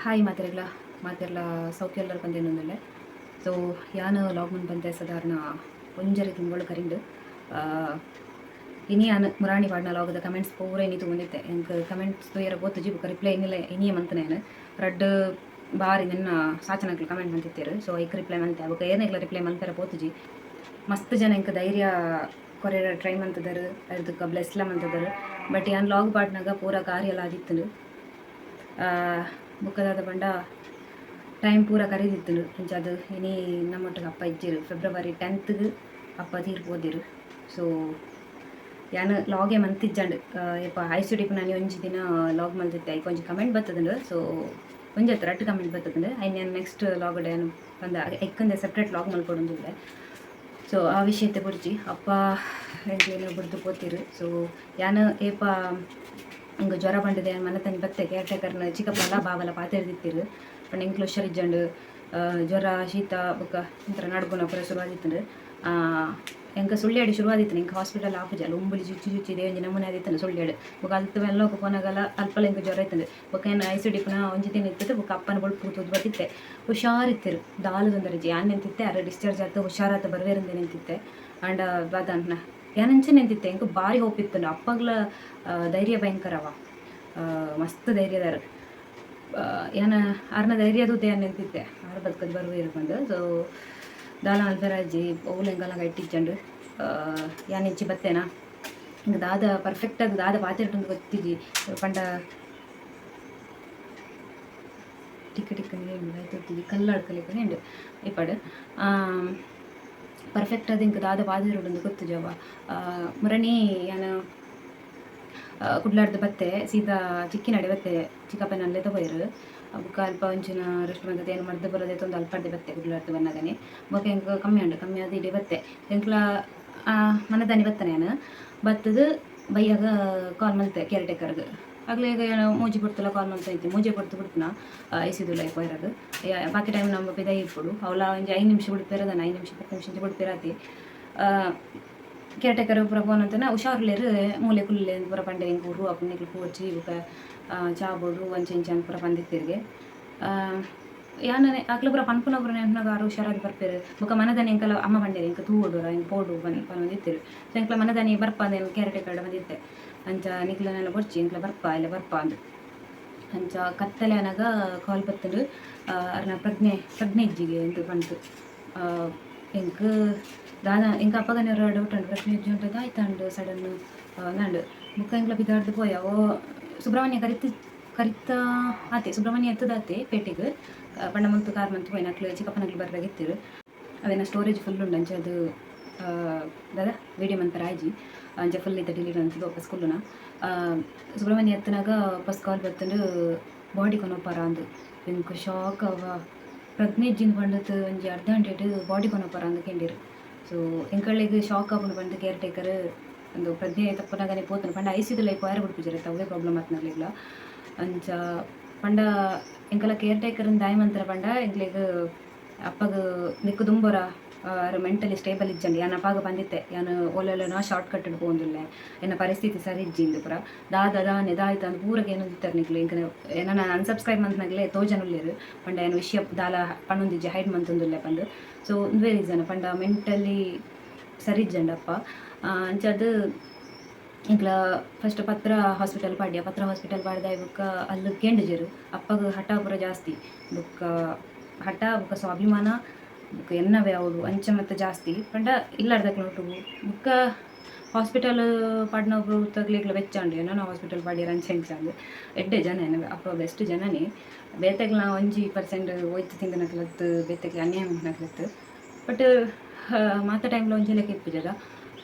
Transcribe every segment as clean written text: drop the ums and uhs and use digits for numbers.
Hi ಮಾತೆರ್ಲ ಸೌಖ್ಯ ಎಲ್ಲರೂ ಬಂದೇನೊಂದಲ್ಲ. ಸೊ ಯಾನು ಲಾಗ್ ಮುಂದೆ ಬಂದೆ ಸಾಧಾರಣ ಒಂಜರಿ ತಿಂಗಳು ಕರಿಂಡು ಇನಿ ಯಾನು ಮುರಾಣಿ ಪಾಡ್ನ ಲಾಗದ ಕಮೆಂಟ್ಸ್ ಪೂರ ಇನಿ ತೊಗೊಂಡಿದ್ದೆ. ಎಂಕ್ ಕಮೆಂಟ್ಸ್ ತೋಯರ ಗೊತ್ತುಜಿ ಬುಕ್ಕ ರಿಪ್ಲೈ ಇನ್ನಿಲ್ಲ ಇನಿಯೇ ಮಂತನೇನು ರಡ್ ಬಾರಿ ನನ್ನ ಸಾಚನಕ್ಲು ಕಮೆಂಟ್ ಮಂತಿತ್ತೇರು. ಸೊ ಐಕ್ ರಿಪ್ಲೈ ಮಂತೆ ಅವಕ್ಕೆ ಏನಾಗ್ಲ ರಿಪ್ಲೈ ಮಂತರ ಪೋತುಜಿ ಮಸ್ತ್ ಜನ ಇಂಕ ಧೈರ್ಯ ಕೊರೆಯ ಟ್ರೈ ಮಂತದರು ಅದಕ್ಕೆ ಬ್ಲೆಸ್ಲ ಮಂತದರು. ಬಟ್ ಯಾನು ಲಾಗ್ ಪಾಡ್ನಾಗ ಪೂರ ಕಾರ್ಯ ಎಲ್ಲ ಆದಿತ್ತು ಬುಕ್ಕದಾದ ಬಂಡ ಟೈಮ್ ಪೂರ ಕರೀದಿತ್ತು ಇಂಚದು ಇನಿ ನಮ್ಮೊಟ್ಟಿಗೆ ಅಪ್ಪ ಇಜ್ಜಿರು ಫೆಬ್ರವರಿ 10th ಅಪ್ಪ ತೀರ್ಪೋದಿರು. ಸೊ ಯಾನು ಲಾಗೆ ಮಂತಿಜ್ಜಂಡು ಯಪ್ಪ ಐಸುಡಿಪ್ ನಾನು ಒಂಜಿ ದಿನ ಲಾಗ್ ಮಲ್ತಿದ್ದೆ ಐಕ್ ಒಂಜಿ ಕಮೆಂಟ್ ಬರ್ತದಂಡು. ಸೊ ಒಂಜಿ ಹತ್ರ ರಟ್ಟು ಕಮೆಂಟ್ ಬರ್ತದಂಡು ಐ ನಾನು ನೆಕ್ಸ್ಟ್ ಲಾಗಡೆ ಏನು ಬಂದ ಎಕ್ಕಂದೆ ಸಪ್ರೇಟ್ ಲಾಗ್ ಮಲ್ಕೊಡೊಂದಿದ್ದೆ. ಸೊ ಆ ವಿಷಯತೆ ಬುಡ್ಜಿ ಅಪ್ಪ ಎಂಕ್ಲೇನು ಬಿಡ್ದು ಪೋತಿರು. ಸೊ ಯಾನು ಏಪ ಹಿಂಗೆ ಜ್ವರ ಬಂದಿದೆ ಮನೆ ತಂದು ಬತ್ತೆ ಕೇರ್ ಟೇಕರ್ನ ಚಿಕ್ಕಪ್ಪಲ್ಲ ಬಾವಲ್ಲ ಪಾತಿರ್ದಿತ್ತಿರು. ಪಂಡ ಎಂಕ್ಲು ಹುಷಾರಿಜ್ಜಂಡು ಜ್ವರ ಶೀತ ಬೊಕ್ಕ ಒಂಥರ ನಡ್ಕೊನ ಪೂರ ಶುರುವಾದಿತ್ತು. ಎಂಕ ಸುಳ್ಳ್ಯಾಡಿ ಶುರುವಾದಿತ್ತು ಎಂಕ ಹಾಸ್ಪಿಟಲ್ ಆಪುಜಲ್ಲ ಉಂಬುಲಿ ಚುಚ್ಚಿದೆ ಒಂಜಿ ನಮೂನೆ ಆದಿತ್ತು ಸುಳ್ಳ್ಯಾಡು ಬೊಕ್ಕ ಅಲ್ತು ಎಲ್ಲೋಕೆ ಪೋನಾಗಲ್ಲ ಅಲ್ಪಲ ಎಂಕ ಜ್ವರ ಇತ್ತಂದು ಬೊಕ್ಕ ಏನು ಐಸುಡಿಪ್ನ ಒಂಜಿ ದಿನ ಇತ್ತು ಬೊಕ್ಕ ಅಪ್ಪನ ಬೊಳ್ಪು ತೂದು ಬರ್ತಿತ್ತೆ ಹುಷಾರಿತ್ತಿರು ದಾಲು ತೊಂದರೆಜಿ ಯಾನ್ ನಿಂತಿತ್ತೆ ಅರೆ ಡಿಸ್ಚಾರ್ಜ್ ಆಯ್ತು ಹುಷಾರಾತ ಬರವೇರಂದೆ ನಿಂತಿತ್ತೆ. ಆ್ಯಂಡ್ ಬಾದನ್ನ ಯಾನಂಚೆ ನಿಂತಿತ್ತೆ ಎಂಕ ಭಾರಿ ಹೋಪಿತ್ತು ಅಪ್ಪಗ್ಲ ಧೈರ್ಯ ಭಯಂಕರವ ಮಸ್ತ್ ಧೈರ್ಯದಾರ ಯಾನ ಆರ್ನ ಧೈರ್ಯದೂತೆ ಯಾನು ನಿಂತಿದ್ದೆ ಆರು ಬದುಕದು ಬರುವೆ ಇರ್ಬಂದು. ಸೊ ದಾಲ ಅಲ್ಬರಾಜಿ ಓಲೆಂಗಲ್ಲ ಇಟ್ಟಿಚ್ಚಂಡು ಯಾನ್ ಇಂಚಿ ಬತ್ತೇನಾ ಹಿಂಗೆ ದಾದ ಪರ್ಫೆಕ್ಟ್ ಅದು ದಾದ ಪಾತಿರ್ಟು ಗೊತ್ತಿಜಿ ಪಂಡ ಟಿಕ್ಕ ಟಿಕ್ಕನಿ ಕಲ್ಲಾಡ್ಕಲಿಕ್ಕನೆ ಉಂಡು ಇಪ್ಪಡು ಪರ್ಫೆಕ್ಟ್ ಅದು ಇಂಕ ದಾದ ಪಾತಿರುಡು ಗೊತ್ತು ಜವ ಮುರಣಿ ಯಾನು ಕುಡ್ಲಾಡ್ದು ಬತ್ತೆ ಸೀದಾ ಚಿಕ್ಕಿನಡೆ ಬತ್ತೆ ಚಿಕ್ಕಪ್ಪನಲ್ಲೇ ತಗೋಯಿರು ಬುಕ್ಕ ಅಲ್ಪ ಒಂಚಿನ ರೆಸ್ಟ್ ಬಂದದ್ದು ಏನು ಮಾಡ್ದು ಬರೋದೇ ಒಂದು ಅಲ್ಪಡ್ದೆ ಬತ್ತೆ ಕುಡ್ಲಾಡ್ದು ಬಂದಾಗನೆ ಬೊಕ್ಕ ಹೆಂಗೆ ಕಮ್ಮಿ ಅದು ಇಡೀ ಬತ್ತೆ ಎಂಕ್ಲ ಮನದಾನಿ ಬತ್ತಾನೆ ನಾನು ಬತ್ತದು ಬೈಯಾಗ ಕಾಲ್ ಮಲ್ತೆ ಕೇರ್ ಟೇಕರ್ಗೆ ಆಗಲೇ ಈಗ ಏನು ಮೂಜಿ ಬಿಡ್ತಲ್ಲ ಕಾಲ್ ಮಲ್ತಾ ಇತ್ತು ಮೂಜಿ ಬಿಡ್ತು ಬಿಡ್ತನ ಐಸಿದು ಲೈಫ್ ವೈರಾಗ ಬಾಕಿ ಟೈಮ್ ನಮ್ಮ ಬಿದ ಇಟ್ಬಿಡು ಅವಳ ಒಂದು 5 ನಿಮಿಷ ಬಿಡ್ತಿರೋದನ್ನ 5 ನಿಮಿಷ 10 ನಿಮಿಷ ಬಿಡ್ತಿರತಿ ಕೇರ್ ಟೇಕರ್ ಪೂರ ಫೋನ್ ಅಂತನ ಹುಷಾರ್ಲೇರು ಮೂಲೆ ಕುಲ್ಲೆ ಪೂರ ಪಂಡೆ ಹಿಂಗೆ ಊರು ಅಪ್ಪನಿಗೆ ಪೂಚಿ ಬುಕ್ಕ ಚಾ ಬೋಡು ಒಂಚೆ ಪೂರ ಬಂದಿತ್ತಿರ್ಗೆ ಯಾನೇ ಆಗ್ಲೂ ಪೂರ ಪನ್ಪುನೊಬ್ರು ನೆನಪಿನಾಗ ಆರು ಹುಷಾರಾಗಿ ಬರ್ಪೇರು ಬೊಕ್ಕ ಮನದಾನಿ ಎಂಕಲ್ಲ ಅಮ್ಮ ಬಂಡೇರು ಹಿಂಗೆ ತೂಡೋರ ಹಿಂಗೆ ಪೋಡು ಬಂದಿತ್ತಿರು. ಸೊ ಎಂಕ್ಲ ಮನದಾನಿ ಬರ್ಪ ಅಂದೇನು ಕೇರ್ ಟೇಕರ್ ಬಂದಿತ್ತೆ ಅಂಚ ನಿಕ್ಲನೆಲ್ಲ ಬರ್ಚಿ ಎಂಕ್ಲ ಬರ್ಪ ಅಂದು ಅಂಚ ಕತ್ತಲೆ ಅನಾಗ ಕಾಲ್ ಬತ್ತಂಡು ಅರ್ನ ಪ್ರಜ್ಞೆ ಇಜ್ಜಿಗೆ ಎಂದು ಬಂತು ಎಂಕ್ ದಾದ ಎಂಕ ಅಪ್ಪಗನೆ ಡೌಟ್ ಉಂಡು ಪ್ರಶ್ನೆ ಇಜ್ಜಿ ಉಂಟು ಆಯ್ತಂಡು ಸಡನ್ ನಂಡು ಬುಕ್ಕ ಎಂಕ್ಲ ಬಿದ್ದಾಡ್ದು ಪೋಯ ಓ ಸುಬ್ರಹ್ಮಣ್ಯ ಕರಿತ ಆತೆ ಸುಬ್ರಹ್ಮಣ್ಯ ಎತ್ತದಾತೆ ಪೇಟೆಗೆ ಪಂಡ ಮಂತು ಕಾರ್ ಮಂತು ಪೋಯ್ ನಕ್ಲು ಚಿಕ್ಕಪ್ಪನಕ್ಲು ಬರ್ದಾಗಿತ್ತಿರು ಅದೇನ ಸ್ಟೋರೇಜ್ ಫುಲ್ ಉಂಡು ಅಂಚೆ ಅದು ದಾದ ವಿಡಿಯೋ ಮಂತರ ಆಯ್ಜಿ ಅಂಚೆ ಫುಲ್ ಇದ್ದ ಡಿಲೀಟ್ ಅಂತದ್ದು ವಾಪಸ್ ಕುಲ್ಲುನ ಸುಬ್ರಹ್ಮಣ್ಯ ಎತ್ತನಾಗ ವಾಪಸ್ ಕಾಲ್ ಬತ್ತಂಡು ಬಾಡಿ ಕೊನೊಪ್ಪರ ಅಂದು ಎಂಕ್ ಶಾಕ್ ಅವ ಪ್ರಜ್ಞೆ ಇಜ್ಜಿನ ಪಂಡತ್ತು ಒಂಜಿ ಅರ್ಧ ಗಂಟೆ ಬಾಡಿ ಕೊನೊಪ್ಪರ ಅಂದು ಕೇಳಿರು. ಸೊ ಎಂಕಳಿಗೆ ಶಾಕ್ ಆಪುಂಡು ಬಂದು ಕೇರ್ ಟೇಕರ್ ಒಂದು ಪ್ರಜ್ಞೆ ತಪ್ಪನಾಗನೆ ಪೋತನು ಪಂಡ ಐಸಿದು ಲೈಫ್ ವೈರ ಬಿಡ್ಪಿಜಿರತ್ತೆ ಅವೇ ಪ್ರಾಬ್ಲಮ್ ಆತ್ನಾಗ್ಲಿಲ್ಲ ಅಂಚ ಪಂಡ ಎಂಕಲ ಕೇರ್ ಟೇಕರ್ ದಾಯಮಂತರ ಪಂಡ ಎಂಕ್ಲಿಗೆ ಅಪ್ಪಗ ನಿಕ್ಕು ದುಂಬರ ಮೆಂಟಲಿ ಸ್ಟೇಬಲ್ ಇಜ್ಜಂಡು ಯಾನ ಅಪ್ಪಾಗ ಬಂದಿತ್ತೆ ಯಾನು ಓಲೆಲ್ಲ ಶಾರ್ಟ್ ಕಟ್ ಹೋಗುದಿಲ್ಲ ಎನ್ನ ಪರಿಸ್ಥಿತಿ ಸರಿ ಇಜ್ಜಿಂದು ಪೂರ ದಾದಾನೆ ದಾಯ್ತು ಅಂದು ಪೂರಕ್ಕೆ ಏನಂದಿತ್ತಾರೆ ನಿಕ್ಲು ಇಂಕ ನಾನು ಅನ್ಸಬ್ಸ್ಕ್ರೈಬ್ ಮಂತ್ನಾಗಲೇ ತೋಜನುಲ್ಲೇರು ಪಂಡ ಏನು ವಿಷಯ ದಾಲ ಪಣ್ಣೊಂದಿಜ್ಜಿ ಹೈಡ್ ಮಂತೊಂದುಲ್ಲೆ ಪಂದು. ಸೊ ಒಂದೇ ರೀಸನ್ ಪಂಡ ಮೆಂಟಲಿ ಸರಿ ಇಜ್ಜಂಡಪ್ಪ ಅಂಚದು ಇಂಕ್ಲ ಫಸ್ಟ್ ಪತ್ರ ಹಾಸ್ಪಿಟಲ್ ಪಾಡ್ದ ಬುಕ್ಕ ಅಲ್ಲಿ ಕೇಂಡಿಜರು ಅಪ್ಪಗ ಹಠ ಪೂರ ಜಾಸ್ತಿ ಬುಕ್ಕ ಹಠ ಬುಕ್ಕ ಸ್ವಾಭಿಮಾನ ಬುಕ್ಕ ಎನ್ನವೇ ಅವಳು ಅಂಚೆ ಮತ್ತು ಜಾಸ್ತಿ ಪಂಡ ಇಲ್ಲಾರ್ದಕ್ಕೆ ನೋಟು ಬುಕ್ಕ ಹಾಸ್ಪಿಟಲ್ ಪಾಡ್ನೊಬ್ರು ತಗ್ಲಿಗ್ಲ ಬೆಚ್ಚಂಡು ಏನೋ ಹಾಸ್ಪಿಟಲ್ ಪಾಡ್ಯಾರ ಅಂಚೆ ಅಂಚಂದು ಎಡ್ಡೆ ಜನ ಏನವೆ ಅಪ್ಪ ಬೆಸ್ಟ್ ಜನನೇ ಬೇತೆಗ್ಲ 1% ಹೋಯ್ತು ತಿಂಗನಕ್ಲತ್ತು ಬೇತೆಗೆ ಅನ್ಯಾಯ ನಕ್ಲತ್ತು ಬಟ್ ಮಾತ ಟೈಮ್ಲ ಒಂಜೆಲೆಕ್ಕೆ ಇಪ್ಪಿಜಲ್ಲ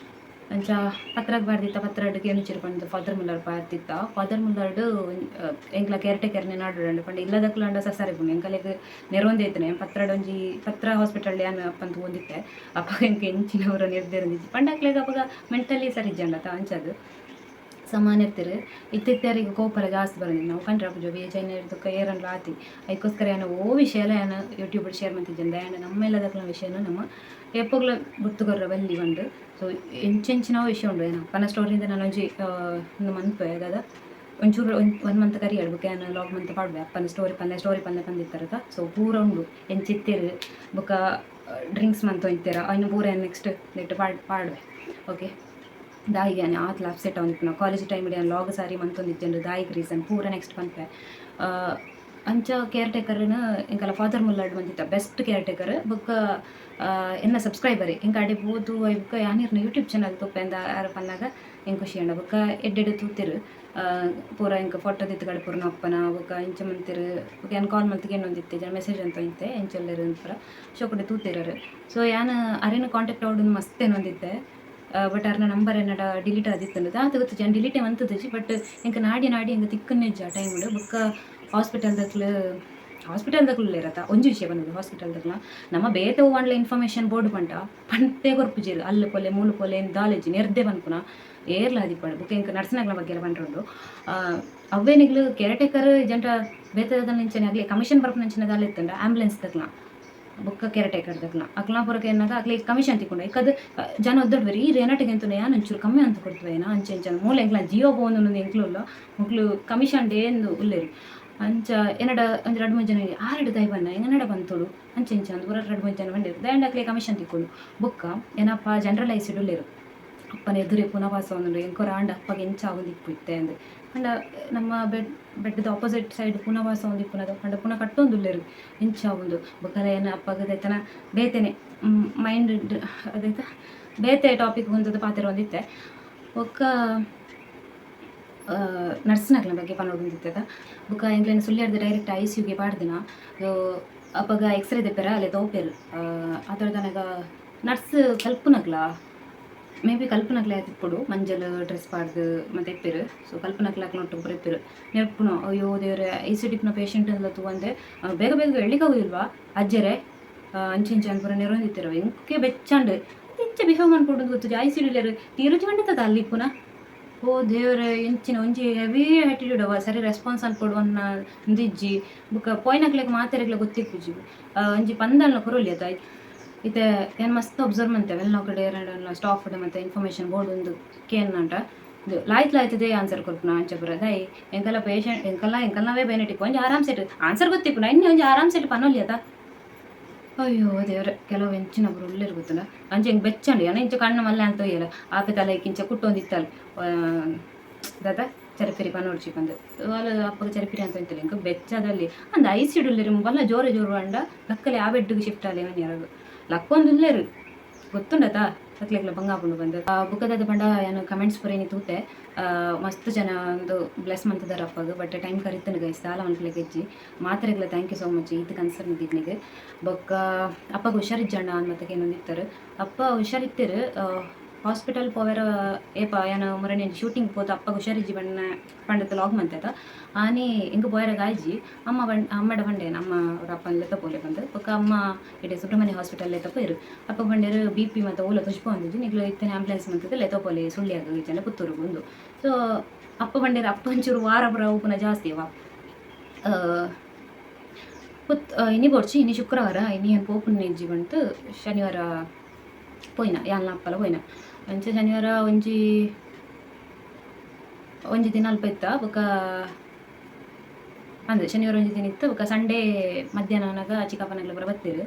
ಅಂಚ ಪತ್ರಕ್ಕೆ ಬರ್ದಿತ್ತ ಪತ್ರ ಏನು ಚಿರ್ಪಂಡು ಫಾದರ್ ಮುಲ್ಲರ್ ಬರ್ತಿತ್ತ ಫಾದರ್ ಮುಲ್ಲರ್ಡು ಎಂಕ್ಲ ಕೇರ್ ಟೇಕರ್ನೇ ನಾಡು ಪಂಡ ಇಲ್ಲದಕ್ಲಂಡ ಸಸಾರಿ ಪುಣ್ಯ ಎಂಕಲೆಗೆ ನೆರೊಂದೇ ಇತ್ತನೆ ಪತ್ರ ಹಾಸ್ಪಿಟಲ್ ಏನು ಅಪ್ಪಂತ ಓದಿತ್ತೆ ಅಪ್ಪ ಎಂಕ ಎಂಚಿನವರ ನಿರ್ದೇರಂದಿತ್ತು ಪಂಡಕ್ಲೆಗೆ ಅಪ್ಪಗ ಮೆಂಟಲಿ ಸರಿ ಜಂಡತ ಅಂಚದು ಸಮಾನ ಇರ್ತೀರಿ ಇತ್ತಿತ್ತಾರಿಗೆ ಕೋಪರ ಜಾಸ್ತಿ ಬಂದಿದ್ದು ನಾವು ಕಂಡ್ರೆ ಅಪ್ಪ ಜೊತೆ ಚೈನ ಇರ್ದಕ್ಕೆ ಏರನ್ಲ ಆತಿ ಅದಕ್ಕೋಸ್ಕರ ಏನೋ ವಿಷಯ ಎಲ್ಲ ಏನೋ ಯೂಟ್ಯೂಬಲ್ಲಿ ಶೇರ್ ಮಾಡ್ತಿದ್ದೆ ಆ್ಯಂಡ್ ನಮ್ಮೆಲ್ಲದಕ್ಲ ವಿಷಯನೂ ನಮ್ಮ ಎಪ್ಪಗ್ಲ ಗುರ್ತುಗೊರ್ರ ಬಲ್ಲಿ ಬಂದು. ಸೊ ಎಂಚಿನ ವಿಷಯ ಉಂಡು ಏನೋ ಪನ ಸ್ಟೋರಿಯಿಂದ ನಾನು ಒಂಜಿ ಒಂದು ಮನ್ಪೆ ಅದಾದ ಒಂಚೂರು ಒಂದು ಮಂತ್ ಕರಿಯಾಡು ಬುಕ್ಕ ಏನು ಲಾಗ್ ಮಂತ್ ಪಾಡ್ಬೆ ಅಪ್ಪನ ಸ್ಟೋರಿ ಪಲ್ಲೆ ಬಂದಿತ್ತಾರತ ಸೊ ಪೂರ ಉಂಡು ಎಂಚಿತ್ತೇರು ಬುಕ್ಕ ಡ್ರಿಂಕ್ಸ್ ಮಂತ್ ಇತ್ತೀರ ಅನ್ನು ಪೂರ ನೆಕ್ಸ್ಟ್ ನೆಟ್ಟು ಪಾಡ್ವೆ ಓಕೆ ದಾಯಿಗೆ ಆತ್ಲ ಅಪ್ಸೆಟ್ ಆಗಿ ನಾವು ಕಾಲೇಜ್ ಟೈಮ್ ಇಡೀ ಲಾಗ್ ಸಾರಿ ಮಂತೊಂದಿತ್ತು ದಾಯಿಗೆ ರೀಸನ್ ಪೂರ ನೆಕ್ಸ್ಟ್ ಪಂಪೆ ಅಂಚ ಕೇರ್ ಟೇಕರ್ನ ಇಂಕಲ್ಲ ಫಾದರ್ ಮುಲ್ಲಾಡ್ ಬಂದಿತ್ತ ಬೆಸ್ಟ್ ಕೇರ್ ಟೇಕರ್ ಬುಕ್ಕ ಎನ್ನ ಸಬ್ಸ್ಕ್ರೈಬರ್ ಇಂಕ ಅಡೆ ಬೋದು ಬುಕ್ಕ ಯಾನಿರ್ನ ಯೂಟ್ಯೂಬ್ ಚಾನಲ್ ತುಪ್ಪೆಂದ ಯಾರು ಪನ್ನಾಗ ಹೆಂಗೆ ಖುಷಿ ಅಂಡ ಬುಕ್ಕ ಎಡ್ಡೆಡೆ ತೂತಿರು ಪೂರ ಇಂಕ ಫೋಟೋ ದಿತ್ತುಗಡೆ ಪೂರ್ಣ ಅಪ್ಪನ ಬುಕ್ಕ ಇಂಚ ಮಂತಿರು ಬುಕ್ಕ ಏನು ಕಾಲ್ ಮಂತಿಗೆ ಏನೊಂದಿತ್ತೆ ಜನ ಮೆಸೇಜ್ ಅಂತ ಇತ್ತೆ ಎಂಚೆಲ್ಲರು ಪೂರ ಶೋಕಡೆ ತೂತಿರೋರು ಸೊ ಯಾನು ಅರೇನು ಕಾಂಟ್ಯಾಕ್ಟ್ ಆಡೋದು ಮಸ್ತ್ ಏನೊಂದಿತ್ತೆ ಬಟ್ ಅವ್ರನ್ನ ನಂಬರ್ ಏನಡ ಡಿಲೀಟ್ ಆದಿತ್ತಂದು ಅದು ಗೊತ್ತು ಜನ ಡಿಲೀಟೇ ಮಂತದಿಚ್ಚಿ ಬಟ್ ಇಂಕ ನಾಡಿ ಹಿಂಗೆ ತಿಕ್ಕನ್ನೆಜ್ಜ ಟೈಮ್ ಬುಕ್ಕ ಹಾಸ್ಪಿಟಲ್ದಕ್ಲು ಇರತ್ತ ಒಂಜು ವಿಷಯ ಬಂದಿದ್ದು ಹಾಸ್ಪಿಟಲ್ದಕ್ಲ ನಮ್ಮ ಬೇತೆ ಹೋಗ್ಲ ಇನ್ಫಾರ್ಮೇಷನ್ ಬೋರ್ಡ್ ಪಂಟೇ ಕೊರ್ಪುಜೇರು ಅಲ್ಲಿ ಪೊಲೆ ಮೂಲು ಪೊಲೆ ದಾಲೇಜಿ ನೆರ್ದೆ ಬಂದ್ಪುನ ಏರ್ಲ ಅದಿಪ್ಪಡು ಬುಕ್ಕ ಇಂಕ ನರ್ಸಿನಗ್ಲ ಬಗ್ಗೆ ಎಲ್ಲ ಬಂದ್ಕೊಂಡು ಅವೇನಿಗ್ಲು ಕೇರ್ ಟೇಕರ್ ಜನರ ಬೇತದ ನಿಂಚನೆ ಆಗಲಿ ಕಮಿಷನ್ ಬರ್ಪ ನಿಂಚನೆ ದಾಲ ಇತ್ತಂಡ ಆಂಬುಲೆನ್ಸ್ ತಕ್ಲ ಬುಕ್ಕ ಕೇರ್ ಟೇಕರ್ ತಕ್ಲ ಅಕ್ಲಾಪುರಕ್ಕೆ ಏನಾಗ ಅಕ್ಲಿ ಕಮಿಷನ್ ತಿಕ್ಕೊಂಡು ಈಕದು ಜನ ಒದ್ದಡ್ಬೇರಿ ಈ ರೇನಾಟಿಗೆ ಅಂತೂ ಯಾನು ಒಂಚೂರು ಕಮ್ಮಿ ಅಂತ ಕೊಡ್ತೇವೆ ಅಂಚೆ ಮೂಲೆ ಎಂಕ್ಲ ಜಿಯೋ ಬೋನ್ ಎಂಕ್ಲುಲ್ಲ ಮಕ್ಳು ಕಮಿಷನ್ ಡೇ ಎಂದು ಉಲ್ಲೇರು ಅಂಚ ಏನಡ ಒಂದು 2-3 ಜನ ಆರೆಡು ದೈ ಬನ್ನ ಎಂಗನಡ ಬಂತೋಡು ಅಂಚೆ ಅಂದು ಪೂರ 2-3 ಜನ ಬಂದಿರು ದಯಂಡ ಅಕ್ಲೆ ಕಮಿಷನ್ ತಿಕ್ಕೊಂಡು ಬುಕ್ಕ ಏನಪ್ಪ ಜನರಲೈಸ್ಡ್ ಉಲ್ಲೇರು ಅಪ್ಪನ ಎದುರೇ ಪುನವಾಸ ಒಂದು ಎಂಕೊರ ಆಂಡ ಅಪ್ಪಗೆ ಎಂಚ ಆಗೋದಿಪ್ಪು ಇತ್ತೆ ಅಂದು ಅಂಡ ನಮ್ಮ ಬೆಡ್ದ ಆಪೋಸಿಟ್ ಸೈಡ್ ಪುನವಾಸ ಒಂದು ಪುನದ ಅಂಡ ಪುನಃ ಕಟ್ಟೊಂದುಲ್ಲೇರು ಎಂಚ ಒಂದು ಬುಕ್ಕಲ ಏನು ಅಪ್ಪಗದೈತನ ಬೇತೇನೆ ಮೈಂಡ್ ಅದೈತ ಬೇತೆ ಟಾಪಿಕ್ ಒಂದದು ಪಾತ್ರ ಒಂದಿತ್ತೆ ಒಕ್ಕ ನರ್ಸ್ನಗ್ಲ ಬಗ್ಗೆ ಪನ್ನೋಡಿತ್ತದ ಬುಕ್ಕ ಎಂಗ್ಲೇನು ಸುಳ್ಳಿಯಾಡ್ದು ಡೈರೆಕ್ಟ್ ICUಗೆ ಪಾಡ್ದಿನ ಅಪ್ಪಗ ಎಕ್ಸ್ರೇ ದೆಪ್ಪೆರ ಅಲ್ಲೇ ತೋಪೇರು ಅದರ ತನಗ ನರ್ಸ್ ಕಲ್ಪನಗ್ಲ ಮೇ ಬಿ ಕಲ್ಪನಗ್ಲ ಆಯ್ತಿಪ್ಪಡು ಮಂಜಲ್ ಡ್ರೆಸ್ ಪಾಡ್ದು ಮತ್ತೆ ಇಪ್ಪಿರು ಸೊ ಕಲ್ಪನಗ್ಲಾಕ್ ನೋಟ್ಟು ಬರೆಪ್ಪಿರು ನೆರ್ಪುನ ಅಯ್ಯೋ ದೇವ್ರೆ ICDಪ್ನ ಪೇಷಂಟ್ ಎಲ್ಲ ತೂವಂದೆ ಬೇಗ ಎಳ್ಳಿಕಾಗೋದಿಲ್ವಾ ಅಜ್ಜರೇ ಅಂಚೆ ಅನ್ಪುರ ನೆರೊಂದಿತ್ತಿರೋ ಎಂಕೆ ಬೆಚ್ಚಂಡು ಇಂಚೆ ಬಿಹೇವ್ ಮಾಡ್ಕೊಂಡು ಗೊತ್ತು ICDಲೇರು ತೀರುಚಿ ಮಂಡಿತದ ಅಲ್ಲಿ ಪುನಃ ಓ ದೇವ್ರೆ ಎಂಚಿನ ಒಂಜಿ ಹೆವಿ ಆ್ಯಟಿಟ್ಯೂಡ್ ಅವ ಸರಿ ರೆಸ್ಪಾನ್ಸ್ ಅನ್ಕೊಡುವನ್ನ ಅಂದಿಜ್ಜಿ ಬುಕ್ಕ ಪೋಯ್ನಕ್ಲೆಗ್ ಮಾತೆರೆಗ್ಲ ಗೊತ್ತಿಪ್ಪುಜಿ ಒಂಜಿ ಪಂದಲ್ನ ಕೊರೊಲಿ ಅದ ಇತ್ತೆ ಏನು ಮಸ್ತ್ ಅಬ್ಸರ್ವ್ ಮಾಡ್ತೇವೆ ಎಲ್ಲ ನಾವು ಕಡೆ ಎರಡು ಸ್ಟಾಫ್ ಮತ್ತು ಇನ್ಫಾರ್ಮೇಷನ್ ಬೋರ್ಡ್ ಒಂದು ಕೇನ್ ಅಂಟ ಇದು ಲಾಯ್ತದೆ ಆನ್ಸರ್ ಕೊಡ್ಪುನ ಅಂಚೆ ಬರೋದೈ ಎಂಕಲ್ಲ ಪೇಷಂಟ್ ಎಂಕಲ್ನವೇ ಬೇನೆಟಿಪ್ಪು ಒಂಜಿ ಆರಾಮ್ ಸೆಟ್ ಆನ್ಸರ್ ಗೊತ್ತಿಪ್ಪುನ ಇನ್ನು ಒಂಜಿ ಆರಾಮ್ ಸೆಟ್ ಪನ್ನೋಲಿ ಅದ ಅಯ್ಯೋ ದೇವ್ರೆ ಕೆಲವು ಹೆಂಚಿನೊಬ್ರು ಉಳ್ಳಿರು ಗೊತ್ತಲ್ಲ ಅಂಚೆ ಹಿಂಗೆ ಬೆಚ್ಚಂಡು ಏನೋ ಇಂಚೆ ಕಣ್ಣು ಮಲ್ಲೆ ಅಂತ ಒಯ್ಯಲ್ಲ ಆಪೆ ತಲೆ ಇಂಚ ಕುಟ್ಟೊಂದಿತ್ತಲ್ಲ ದಾದ ಚರಪಿರಿ ಪನ್ನೋಡ್ಚಿ ಬಂದು వాళ్ళు ಅಪ್ಪಗೆ ಚರಪಿರಿ ಅಂತ ಅಂತಿಲ್ಲ ಇಂಕ ಬೆಚ್ಚದಲ್ಲಿ ಅಂದ ICD ಉಳ್ಳಿರು ಬಲ್ಲ ಜೋರು ಅಂಡ ಲಕ್ಕಲೆ ಆ ಬೆಡ್ಗೆ ಶಿಫ್ಟ್ ಆಲಿ ಯಾರು ಲಕ್ಕೊಂದು ಉಲ್ಲೇರು ಗೊತ್ತುಂಡತಾ ಅಕ್ಲೆಗ್ಲ ಬಂಗಾಪುಂಡು ಬಂದು ಬುಕ್ಕದ ಬಂಡ ಏನು ಕಮೆಂಟ್ಸ್ ಪುರೇನಿ ತೂತೆ ಮಸ್ತ್ ಜನ ಒಂದು ಬ್ಲೆಸ್ ಮಂತದಾರ ಅಪ್ಪಗೆ ಬಟ್ ಟೈಮ್ ಕರಿತನು ಗೈಸ್ ಸಾಲ ಅನ್ಕ್ಲೆಗೆ ಹೆಚ್ಚಿ ಮಾತ್ರೆಗ್ಲ ಥ್ಯಾಂಕ್ ಯು ಸೋ ಮಚ್ ಇದು ಕನ್ಸರ್ನ್ ಇದ್ದಿದ್ನಿಗೆ ಬೊಕ್ಕ ಅಪ್ಪಗೆ ಹುಷಾರಿಜ್ಜಣ್ಣ ಅನ್ನೋದಕ್ಕೆ ಏನೊಂದಿತ್ತಾರೆ ಅಪ್ಪ ಹುಷಾರಿತ್ತಿರು ಹಾಸ್ಪಿಟಲ್ ಪೋವೆರ ಏಪ ಏನು ಮೊರನೆ ಶೂಟಿಂಗ್ ಪೋತ ಅಪ್ಪಗೆ ಹುಷಾರಿಜ್ಜಿ ಪಂಡತ ಲಾಗ್ ಮಂತದ ಆನಿ ಎಂಗೆ ಪೋಯರ ಗಾಯ್ಜಿ ಅಮ್ಮಡ ಬಂಡೆ ನಮ್ಮ ಅವ್ರ ಅಪ್ಪನ ಲೆತ್ತ ಪೋಲೆ ಬಂದು ಒಕ್ಕ ಅಮ್ಮ ಇಡೆ ಸುಬ್ರಹ್ಮಣ್ಯ ಹಾಸ್ಪಿಟಲ್ ಲೆತ್ತ ಪೋಯಿರು ಅಪ್ಪ ಬಂಡೇರು BP ಮತ್ತು ಓಲ ತುಷ್ಪ ಹೊಂದಿದ್ದು ನಿಗ್ಲು ಇತ್ತೇನೆ ಆಂಬುಲೆನ್ಸ್ ಮಂತದ್ದು ಲೆತ್ತ ಪೋಲೆ ಸುಳ್ಳಿಯಾಗ ಈಚೆಲ್ಲ ಪುತ್ತೂರು ಬಂದು ಸೊ ಅಪ್ಪ ಬಂಡೇರು ಅಪ್ಪ ಒಂಚೂರು ವಾರ ಬರ ಉಪನ ಜಾಸ್ತಿ ಅವ ಇನಿ ಬೋಡ್ಚಿ ಇನಿ ಶುಕ್ರವಾರ ಇನಿ ಏನು ಪೋಪುನ ನೆಜ್ಜಿ ಬಂತು ಶನಿವಾರ ಪೋಯ್ನ ಯಾಲ್ನ ಅಪ್ಪಲ ಪೋಯ್ನ ಅಂಚೆ ಶನಿವಾರ ಒಂಜಿ ದಿನ ಅಲ್ಪ ಇತ್ತ ಬೊಕ್ಕ ಅಂದರೆ ಶನಿವಾರ ಒಂಜಿ ದಿನ ಇತ್ತು ಬೊಕ್ಕ ಸಂಡೇ ಮಧ್ಯಾಹ್ನನಾಗ ಚಿಕ್ಕಪ್ಪನಗ್ಲ ಬರ ಬತ್ತಿರು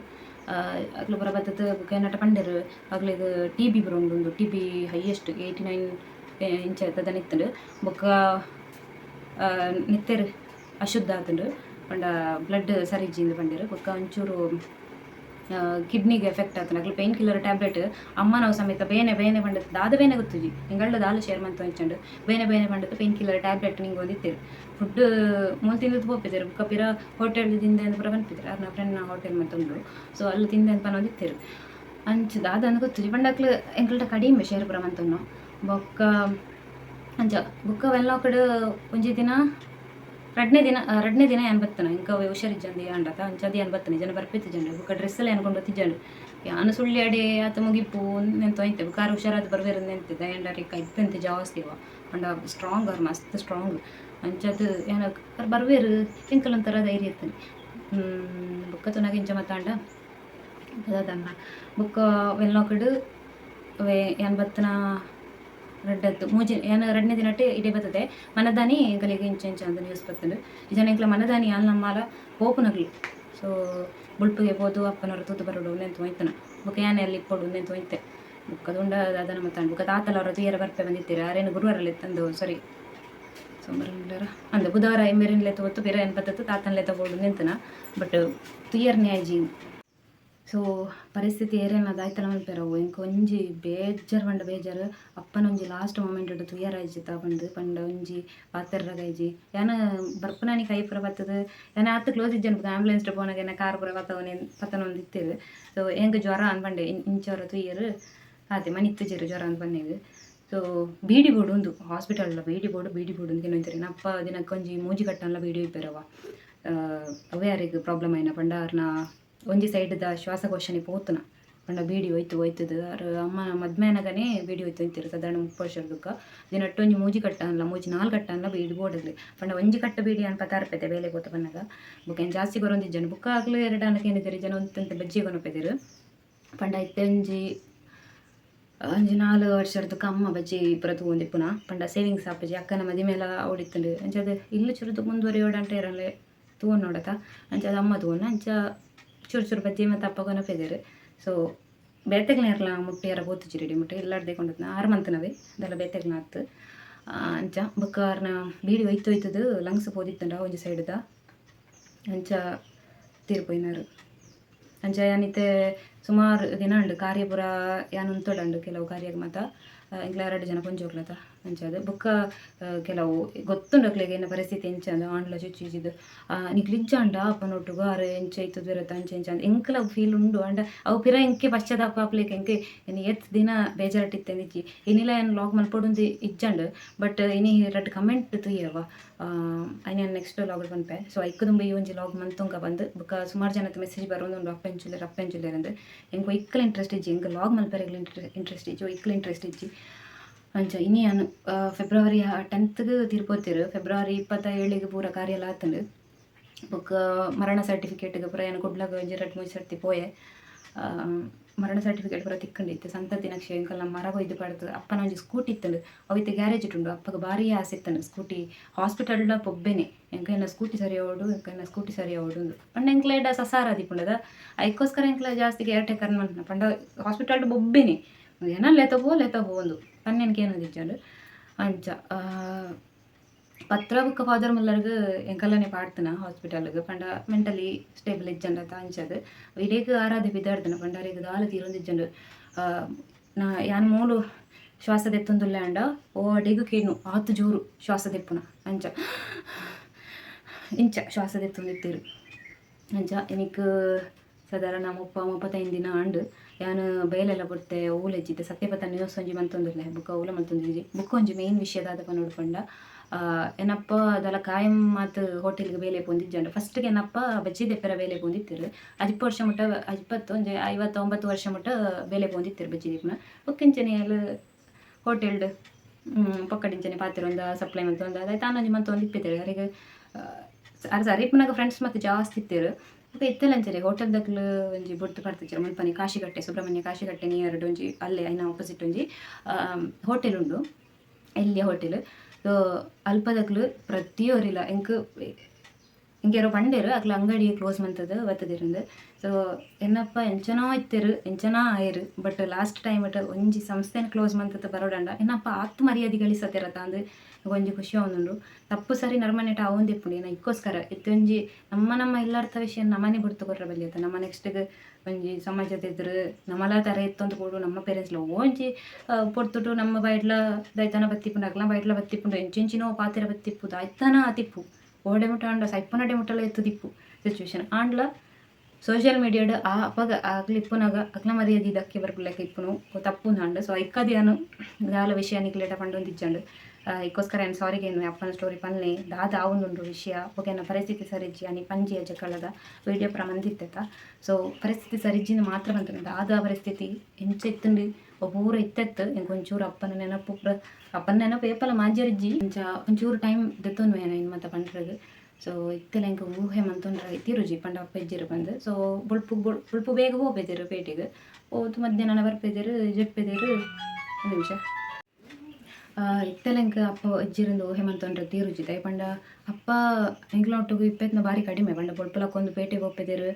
ಅಗ್ಲು ಬರ ಬತ್ತದ ಬೊಕ್ಕ ಏನಟ ಪಂಡರು ಅಗ್ಲಿದು TB ಬರೋಂಡು TB ಹೈಯೆಸ್ಟ್ 89 ಇಂಚ್ ಆಯ್ತದ ನಿತ್ತಂಡು ಬೊಕ್ಕ ನಿತ್ತೆರು ಅಶುದ್ಧ ಆತಂಡು ಪಂಡ ಬ್ಲಡ್ ಸರಿಜ್ಜಿಂದು ಪಂಡರು ಬೊಕ್ಕ ಒಂಚೂರು ಕಿಡ್ನಿಗೆ ಎಫೆಕ್ಟ್ ಆತನ ಅಗ್ಲು ಪೇನ್ ಕಿಲ್ಲರ್ ಟ್ಯಾಬ್ಲೆಟ್ ಅಮ್ಮ ನಾವು ಸಮೇತ ಬೇನೆ ಪಂಡತ್ತು ದಾದ ಬೇನೆ ಗೊತ್ತುಜಿ ನಿಂಗಳ ದಾಲು ಶೇರ್ ಮಂತ ಹಂಚಂಡು ಬೇನೆ ಪಂಡತ್ತು ಪೇನ್ ಕಿಲ್ಲರ್ ಟ್ಯಾಬ್ಲೆಟ್ ನಿಂಗೆ ಓದಿತ್ತೀರಿ ಫುಡ್ ಮೂಲ ತಿಂದದ್ದು ಹೋಗ್ತಿದ್ರು ಬುಕ್ಕ ಪಿರ ಹೋಟೆಲ್ ತಿಂದೆ ಅಂತ ಪುರ ಬಂದ್ಪಿದ್ರು ಅವ್ರನ್ನ ಫ್ರೆಂಡ್ನ ಹೋಟೆಲ್ ಮತ್ತೊಂದು ಸೊ ಅಲ್ಲಿ ತಿಂದೆ ಅಂತ ಬಂದಿತ್ತಿರು ಅಂಚ ದಾದ ಅಂದ್ ಗೊತ್ತುಜಿ ಪಂಡಕ್ಲು ಎಂಕಲ್ಟ ಕಡಿಮೆ ಶೇರ್ ಪುರ ಮಂತನ್ನು ಬೊಕ್ಕ ಅಂಚ ಬುಕ್ಕವೆಲ್ಲ ಕಡೆ ಒಂಜಿ ದಿನ ಎರಡನೇ ದಿನ ಏನು ಬತ್ತನ ಇಂಕ ಹುಷಾರಿಜ್ಜಂದು ಅಂಡತ ಅಂಚದು ಏನು ಬತ್ತನೆ ಜನ ಬರ್ಪಿತ್ತು ಜನ ಬುಕ್ಕ ಡ್ರೆಸ್ಸೆಲ್ಲ ಅನ್ಕೊಂಡು ತಿಜ್ಜಂಡು ಯಾನು ಸುಳ್ಳಿ ಅಡಿ ಆತ ಮುಗಿಪು ನೆಂತ ಹೋಯ್ತೆ ಕಾರು ಹುಷಾರಾದ ಬರ್ಬೇರು ನೆಂತಿದ್ದ ಎಂಡರಿಕ ಇತ್ತಂತೆ ಜಾಸ್ತಿ ಅವ ಅಂಡ ಸ್ಟ್ರಾಂಗ್ ಅವ್ರು ಮಸ್ತ್ ಸ್ಟ್ರಾಂಗ್ ಅಂಚದು ಏನೋ ಬರ್ಬೇರು ಎಂಕಲ್ ಒಂಥರ ಧೈರ್ಯ ಇರ್ತಾನೆ ಬುಕ್ಕ ತುನಾಗ ಇಂಚ ಮತ್ತಾಂಡ ಅದನ್ನ ಬುಕ್ಕ ವೆಲ್ಲ ಕಡೆ ಏನು ಬತ್ತನ ರೆಡ್ಡತ್ತು ಮೂಜಿ ಏನು 2ನೇ ದಿನಟ್ಟು ಇಡೀ ಬರ್ತದೆ ಮನದಾನಿ ಗಲಿಗೆ ಇಂಚ ಅಂತ ನ್ಯೂಸ್ ಬರ್ತದೆ ಜನ ಇಂಕ್ಲ ಮನದಾನಿ ಅಲ್ಲಿ ನಮ್ಮಲ ಪೋಪುನಗ್ಲಿ ಸೊ ಬುಳ್ಪಿಗೆ ಹೋದು ಅಪ್ಪನವ್ರು ತೂತು ಬರೋಡು ನೆಂತು ಹೋಯ್ತನ ಬುಕ್ಕ ಯಾನೆ ಅಲ್ಲಿ ಇಪ್ಪಡು ನೆಂತು ಹೋಯ್ತೆ ಬುಕ್ಕ ದುಂಡ ಅದನ್ನ ಮತ್ತೆ ಬುಕ್ಕ ತಾತಲ ಅವರ ತುಯ್ಯರ ಬರ್ಪೆ ಬಂದಿತ್ತೀರ ಆರೇನು ಗುರುವಾರಲ್ಲಿ ತಂದು ಸರಿ ಸೋಮವಾರ ಅಂದ ಬುಧವಾರ ಎಂಬೇರಿನಲೆ ತಗೋತು ಬೇರೆ ಏನು ಬರ್ತತ್ತು ತಾತನಲೆ ತಗೋಡು ನಿಂತನ ಬಟ್ ತುಯ್ಯರ್ನೇ ಆಯ್ಜಿ ಸೊ ಪರಿಸ್ಥಿತಿ ಏರೇನು ಅದಾಯ್ತಲ್ಲ ಮಲ್ಪೇರವು ಇಂಕ ಒಂಜಿ ಬೇಜಾರು ಅಪ್ಪನೊಂಜಿ ಲಾಸ್ಟ್ ಮೂಮೆಂಟ್ ಇಟ್ಟು ತುಯ್ಯರಾಯ್ಜಿ ತಗೊಂಡು ಪಂಡ ಒಂಜಿ ಪಾತೆರ್ರಗೈಜಿ ಯಾನ ಬರ್ಪನಾನಿ ಕೈ ಪುರ ಬರ್ತದೆ ಯಾನ ಆತು ಕ್ಲೋಸ್ ಇಜ್ಜನ್ ಆಂಬುಲೆನ್ಸ್ ಪೋನಾಗ ಏನ ಕಾರ್ ಪುರ ಪತ್ತನೊಂದು ಇತ್ತೇವೆ ಸೊ ಹೆಂಗೆ ಜ್ವರ ಅನ್ಬಂಡೆ ಇಂಚವರ ತುಯ್ಯರು ಆತೆ ಮನಿತ್ತಜಿರು ಜ್ವರ ಅಂತ ಬಂದೇವು ಸೊ ಬೀಡಿ ಬೋರ್ಡು ಒಂದು ಹಾಸ್ಪಿಟಲ್ ಬೀಡಿ ಬೋರ್ಡು ಅಂತ ಏನಂತಾರೆ ನಪ್ಪ ದಿನಕ್ಕೆ ಒಂಜಿ ಮೂಜಿ ಕಟ್ಟಲ್ಲ ಬೀಡಿ ಇಪ್ಪೇರವ ಅವೇ ಯಾರಿಗೆ ಪ್ರಾಬ್ಲಮ್ ಆಯ್ನ ಪಂಡಾರ್ನ ಒಂಜಿ ಸೈಡ್ದ ಶ್ವಾಸಕೋಶನಿ ಪೋತುನ ಪಂಡ ಬೀಡಿ ಹೋಯ್ತದ ಅಮ್ಮ ಮದ್ಮೇನಗನೇ ಬೀಡಿ ಹೋಯ್ತಿರು ಸಾಧಾರಣ 30 ವರ್ಷದಕ್ಕ ದಿನ ಒಂಜಿ ಮೂಜಿ ಕಟ್ಟ ಅಲ್ಲ ಮೂಜಿ 4 ಕಟ್ಟ ಅಲ್ಲ ಬೀಡಿ ಬೋರ್ಡಲ್ಲಿ ಪಂಡ ಒಂಜಿ ಕಟ್ಟ ಬೀಡಿ ಅನ್ 16 ರೂಪಾಯಿ ಬೇಲೆ ಗೋತ ಬನ್ನಾಗ ಬುಕ್ ಏನು ಜಾಸ್ತಿ ಗೊರೊಂದಿಜ್ಜನು ಬುಕ್ಕ ಆಗ್ಲು 2 ಅನ್ನಕ್ಕೆ ಏನಿದ್ದೀರಿ ಜನ ಒಂದಂತೆ ಬಜ್ಜಿ ಕೊನೊಪ್ಪಿದಿರು ಪಂಡ ಇತ್ತೆ ಒಂಜಿ 4 ವರ್ಷದಕ್ಕ ಅಮ್ಮ ಬಜ್ಜಿ ಪುರ ತಗೊಂಡಿಪ್ಪುನ ಪಂಡ ಸೇವಿಂಗ್ಸ್ ಆಪಜಿ ಅಕ್ಕನ ಮದಿ ಮೇಲೆ ಓಡಿತ್ತಂಡು ಅಂಚದು ಇಲ್ಲು ಚುರುದು ಮುಂದುವರಿಯೋಡಂಟ ಇರಲ್ಲ ತಗೊಂಡು ನೋಡತ್ತ ಅಂಚದು ಅಮ್ಮ ತಗೊಂಡು ಅಂಚ ಚೂರು ಬಜ್ಜಿ ಮತ್ತು ಅಪ್ಪ ಕೊನೊಪ್ಪಿದಿರು ಸೊ ಬೇತೆಗ್ಲ ಇರಲ್ಲ ಮುಟ್ಟಿಯಾರ ಬೋತು ಚಿರಿಡಿ ಮುಟ್ಟೆ ಎಲ್ಲಾರ್ದೇ ಕೊಂಡತ್ನ 6 ಮಂತ್ನವೇ ಅದೆಲ್ಲ ಬೇತೆಗ್ಲ ಆತು ಅಂಚ ಬುಕ್ಕಾರ್ನ ಬೀಡಿ ಹೋಯ್ತದು ಲಂಗ್ಸ್ ಪೋದಿತ್ತಂಡ ಒಂಜಿ ಸೈಡ್ದ ಅಂಚ ತೀರ್ಪೋಯ್ನಾರು ಅಂಚ ಯಾನಿತ್ತೆ ಸುಮಾರು ದಿನ ಉಂಡು ಕಾರ್ಯ ಪುರ ಯಾನು ಉಂತೊಡಂಡು ಕೆಲವು ಕಾರ್ಯಕ್ಕೆ ಮಾತ ಇಂಕ್ಲ 2 ಜನ ಕೊಂಚ ಹೋಗ್ಲತ್ತ ಅಂಚದು ಬುಕ್ಕ ಕೆಲವು ಗೊತ್ತುಂಡಕ್ಲೆಗೆ ಏನ ಪರಿಸ್ಥಿತಿ ಎಂಚ ಅಂದ ಆಂಡ್ಲ ಚುಚ್ಚಿದ್ದು ನಿಕ್ಲಿಜ್ಜ ಅಂಡ ಅಪ್ಪನೊಟ್ಟುಗು ಆರು ಎಂಚ ಇತ್ತು ಇರತ್ತ ಅಂಚ ಅಂದ ಎಂಕ್ಲ ಫೀಲ್ ಉಂಡು ಅಂಡ ಅವು ಪಿರ ಎಂಕೆ ಪಶ್ಚಾತ್ತಾಪ ಆಪ್ಲಿಕ್ಕೆ ಎಂಕೆ ಇನ್ನು ಎತ್ ದಿನ ಬೇಜಾರಟ್ಟಿತ್ತೆ ನಿಜ್ಜಿ ಇನ್ನಿಲ್ಲ ಏನು ಲಾಗ್ ಮಲ್ಪೊಡುಂದು ಇಜ್ಜಂಡು ಬಟ್ ಇನಿ 2 ಕಮೆಂಟ್ ತುಯ್ಯವ ಐನು ನೆಕ್ಸ್ಟ್ ಲಾಗ್ ಬಂಪೆ ಸೊ ಐಕ್ಕದುಂಬ ಈ ಒಂಜಿ ಲಾಗ್ ಮಂತುಂಗ ಬಂದು ಬುಕ್ಕ ಸುಮಾರು ಜನದ ಮೆಸೇಜ್ ಬರೋದು ಅಪ್ಪೆಂಚುಲೇರ್ ಅಂದು ಎಂಕು ಇಕ್ಕಲ ಇಂಟ್ರೆಸ್ಟ್ ಇಜ್ಜಿ ಎಂಕ ಲಾಗ್ ಮಲ್ಪೆರೆಗ್ಲ ಇಂಟ್ರೆಸ್ಟ್ ಇಜ್ಜಿ ಇಕ್ಕಲ ಇಂಟ್ರೆಸ್ಟ್ ಇಜ್ಜಿ ಅಂಚ ಇನಿ ನಾನು ಫೆಬ್ರವರಿ 10ಗೆ ತೀರ್ಪೋತಿರು ಫೆಬ್ರವರಿ 27ಗೆ ಪೂರ ಕಾರ್ಯ ಎಲ್ಲ ಆತಂಡು ಬುಕ್ಕ ಮರಣ ಸರ್ಟಿಫಿಕೇಟ್ಗೆ ಪೂರ ಏನು ಕೊಡ್ಲಾಗ ಒಂಜಿ 2-3 ಸರ್ತಿ ಪೋಯೆ ಮರಣ ಸರ್ಟಿಫಿಕೇಟ್ ಪೂರ ತಿಕ್ಕಂಡಿತ್ತು ಸಂತತಿ ನಕ್ಷೆ ಎಂಕಲ್ಲ ಮರ ಕೊಯ್ದು ಪಡ್ದು ಅಪ್ಪನ ಒಂಜಿ ಸ್ಕೂಟಿ ಇತ್ತಂಡು ಅವಿತ್ತೆ ಗ್ಯಾರೇಜ್ ಇಟ್ಟುಂಡು ಅಪ್ಪಗೆ ಭಾರಿ ಆಸೆ ಇತ್ತಂಡು ಸ್ಕೂಟಿ ಹಾಸ್ಪಿಟಲ್ಡ ಪೊಬ್ಬೆನೆ ಎಂಕೈನ ಸ್ಕೂಟಿ ಸರಿ ಓಡು ಪಂಡ ಎಂಕ್ಲೇಡ ಸಸಾರ ದಿಪ್ಪುಂಡದ ಐಕೋಸ್ಕರ ಎಂಕ್ಲ ಜಾಸ್ತಿ ಕೇರ್ ಟೇಕರ್ ಮಾಡ್ತಾನೆ ಪಂಡ ಹಾಸ್ಪಿಟಲ್ಡ್ ಬೊಬ್ಬೆನೆ ಏನೋ ಲೆತಬೋ ಒಂದು ಪನ್ನೆನ್ಗೆ ಏನಂದಿಜ್ಜಂಡು ಅಂಚ ಪತ್ರ ಬುಕ್ಕ ಫಾದರ್ ಮುಲ್ಲರ್ಗೆ ಎಂಕಲ್ಲನೆ ಪಾಡ್ತನ ಹಾಸ್ಪಿಟಲ್ಗೆ ಪಂಡ ಮೆಂಟಲಿ ಸ್ಟೇಬಲ್ ಇಜ್ಜಂಡ ಅಂಚದು ಇಡೇಗೆ ಆರಾಧೆ ಬಿದ್ದಾಡ್ತನ ಪಂಡಾರಿಗೆ ದಾಲ ತೀರೊಂದಿಜ್ಜಂಡು ನಾ ಯಾನ್ ಮೂಲು ಶ್ವಾಸದೆತ್ತೊಂದುಲ್ಲ ಅಂಡ ಓ ಅಡಿಗೂ ಕೇನು ಆತು ಜೋರು ಶ್ವಾಸದೆಪ್ಪುನ ಅಂಚ ಇಂಚ ಶ್ವಾಸದೆತ್ತೊಂದಿತ್ತೀರು ಅಂಚ ಎನಿಕ್ ಸಾಧಾರಣ 35 ದಿನ ಅಂಡು ಯಾನು ಬಯಲೆಲ್ಲ ಬಿಡ್ತೆ ಊಲೆಜ್ಜಿದ್ದೆ ಸತ್ಯಪತ ನ್ಯೂಸ್ ಒಂಜಿ ಮಂತೊಂದುಲ್ಲೆ ಬುಕ್ಕ ಊಲ ಮಂತೊಂದಿಜ್ಜಿ ಬುಕ್ಕ ಒಂಜಿ ಮೇನ್ ವಿಷಯದಾದಪ ನೋಡ್ಕೊಂಡ ಏನಪ್ಪ ಅದೆಲ್ಲ ಕಾಯಂ ಮಾತು ಹೋಟೆಲ್ಗೆ ಬೇಲೆ ಪೊಂದಿಜ್ಜಂಡು ಫಸ್ಟ್ಗೆ ಏನಪ್ಪ ಬಜ್ಜಿ ದೆಪ್ಪರ ಬೇಲೆ ಪೊಂದಿತ್ತಿರು 20 ವರ್ಷ ಮುಟ್ಟ 59 ವರ್ಷ ಮುಟ್ಟ ಬೇಲೆ ಪೊಂದಿತ್ತಿರು ಬಜ್ಜಿ ದೀಪನ ಬುಕ್ಕಿಂಚನೆಯಲ್ಲಿ ಹೋಟೆಲ್ಡ್ ಪಕ್ಕಡಿಂಚನೆ ಪಾತಿರೊಂದ ಸಪ್ಲೈ ಮಂತೊಂದು ಅದಾಯ್ತು ತಾನೊಂಜಿ ಮಂತೊಂದು ಇಪ್ಪಿದ್ದೇವೆ ಯಾರಿಗೆ ಅರಿಪನಾಗ ಫ್ರೆಂಡ್ಸ್ ಮತ್ತು ಜಾಸ್ತಿ ಇತ್ತಿರು ಮತ್ತೆ ಇತ್ತಲಂಚರಿ ಹೋಟೆಲ್ದಾಗ್ಲು ಒಂಜಿ ಬೊಟ್ಟು ಪಡ್ತಿದ್ರು ಮುಲ್ಪನಿ ಕಾಶಿಗಟ್ಟೆ ಸುಬ್ರಹ್ಮಣ್ಯ ಕಾಶಿಗಟ್ಟೆ ನಿಯರ್ ಒಂಜಿ ಅಲ್ಲೇ ಐನ ಆಪೋಸಿಟ್ ಒಂಜಿ ಹೋಟೆಲ್ ಉಂಡು ಎಲ್ಲಿಯ ಹೋಟೆಲ್ ಸೊ ಅಲ್ಪದಾಗ್ಲು ಪ್ರತಿಯೊರಿಲ್ಲ ಇಂಕೇರೋ ಪಂಡೇರು ಅಕ್ಲ ಅಂಗಡಿ ಕ್ಲೋಸ್ ಮಂತದ್ದು ಬತ್ತದಿರಂದು ಸೊ ಏನಪ್ಪ ಎಂಚನೋ ಇತ್ತಿರು ಎಂಚನೋ ಆಯರು ಬಟ್ ಲಾಸ್ಟ್ ಟೈಮ್ ಒಂಜಿ ಸಂಸ್ಥೆನ ಕ್ಲೋಸ್ ಮಂತದ್ದು ಬರೋಡಂಡ ಏನಪ್ಪ ಆತ್ಮ ಮರ್ಯಾದೆ ಗಳಿಸತ್ತಿರತ್ತ ಅಂದು ಒಂಜಿ ಖುಷಿ ಅವನುಂಡು ತಪ್ಪು ಸರಿ ನರ್ಮನೆಟ ಅವೊಂದು ಇಪ್ಪುಂಡು ಏನ ಇಕ್ಕೋಸ್ಕರ ಇತ್ತೊಂಜಿ ನಮ್ಮ ಇಲ್ಲಾರ್ಥ ವಿಷಯ ನಮ್ಮನೆ ಬಿಡ್ತು ಕೊರ್ರ ಬಲ್ಲಿಯತ್ತ ನಮ್ಮ ನೆಕ್ಸ್ಟ್ಗೆ ಒಂಜಿ ಸಮಾಜದ ಇದ್ರು ನಮ್ಮಲ ತರ ಇತ್ತೊಂದು ಕೊಡು ನಮ್ಮ ಪೇರೆಂಟ್ಸ್ಲ ಒಂಜಿ ಪೊರ್ತುಟು ನಮ್ಮ ಬೈಡ್ಲ ದೈತನ ಬತ್ತಿಪ್ಪುಂಡು ಅಗ್ಲ ಬೈಡ್ಲ ಬತ್ತಿಪ್ಪುಂಡು ಎಂಚಿನೋ ಪಾತಿರ ಬತ್ತಿಪ್ಪು ದಾಯ್ತನ ತಿಪ್ಪು ಓಡೆ ಮುಟ್ಟ ಅಂಡ ಸೈಪ್ಪನಡೆ ಮುಟ್ಟಲ ಎತ್ತು ದಿಪ್ಪು ಸಿಚುವೇಶನ್ ಆಂಡ್ಲ ಸೋಷಿಯಲ್ ಮೀಡಿಯಾಡ್ ಆ ಅಪಗ ಆಗ್ಲಿಪ್ಪುನಾಗ ಅಗ್ಲ ಮರ್ಯಾದೆ ಇದಕ್ಕೆ ಬರ್ಬಿಲ್ಲಕ್ಕೆ ಇಪ್ಪುನು ತಪ್ಪು ಅಂಡು ಸೊ ಐಕ್ಕದಿಯಾನು ದಾಲ ವಿಷಯ ನಿಕ್ಲೇಟ ಪಂಡೊಂದಿಜ್ಜಂಡು ಇಕ್ಕೋಸ್ಕರ ಏನು ಸಾರಿಗೆ ಏನು ಅಪ್ಪನ ಸ್ಟೋರಿ ಪನ್ನೆ ದಾದ ಆವೊಂದುಂಡು ವಿಷಯ ಓಕೆನ ಪರಿಸ್ಥಿತಿ ಸರಿಜ್ಜಿ ಅನಿ ಪಂಜಿಯ ಜಕ್ಕಳದ ವಿಡಿಯೋ ಪುರ ಮಂದಿತ್ತೆತ ಸೊ ಪರಿಸ್ಥಿತಿ ಸರಿಜ್ಜಿನ ಮಾತ್ರ ಬಂತು ದಾದ ಪರಿಸ್ಥಿತಿ ಎಂಚ ಇತ್ತುಂಡು ಪೂರ ಇತ್ತೆತ್ತು ಎಂಕ್ ಒಂಚೂರು ಅಪ್ಪನ ನೆನಪು ಅಪ್ಪನ ನೆನಪು ಏಪಲ ಮಾಂಜರಿಜ್ಜಿ ಒಂಚೂರು ಟೈಮ್ ದೆತ್ತೊಂದು ಏನ ಇನ್ನು ಮತ್ತೆ ಪಂಡ್ರದು ಸೊ ಇತ್ತೆಲ್ಲ ಎಂಕ ಊಹೆ ಮಂತೊಂಡ್ರ ಇತ್ತಿರುಜಿ ಪಂಡ ಅಪ್ಪ ಇಜ್ಜಿರು ಬಂದು ಸೊ ಬುಳ್ಪು ಬೇಗ ಹೋಗ್ಬೇದಿರು ಪೇಟೆಗೆ ಹೋತು ಮಧ್ಯಾಹ್ನ ಬರ್ಪೇದಿರು ಜೆಪ್ಪೆದಿರು ಒಂದು ನಿಮಿಷ ಇತ್ತೆಲೆಂಕ್ ಅಪ್ಪ ಅಜ್ಜಿರಂದು ಹೇಮಂತೊಂಡ್ರೆ ತೀರುಜಿದ ಪಂಡ ಅಪ್ಪ ಎಂಕ್ಲೊಟ್ಟಿಗೆ ಇಪ್ಪತ್ನ ಬಾರಿ ಕಡಿಮೆ ಪಂಡ ಬೊಲ್ಪಲಕ್ಕೊಂದು ಪೇಟೆಗೆ ಹೋಗ್ತಿದ್ದೀರು.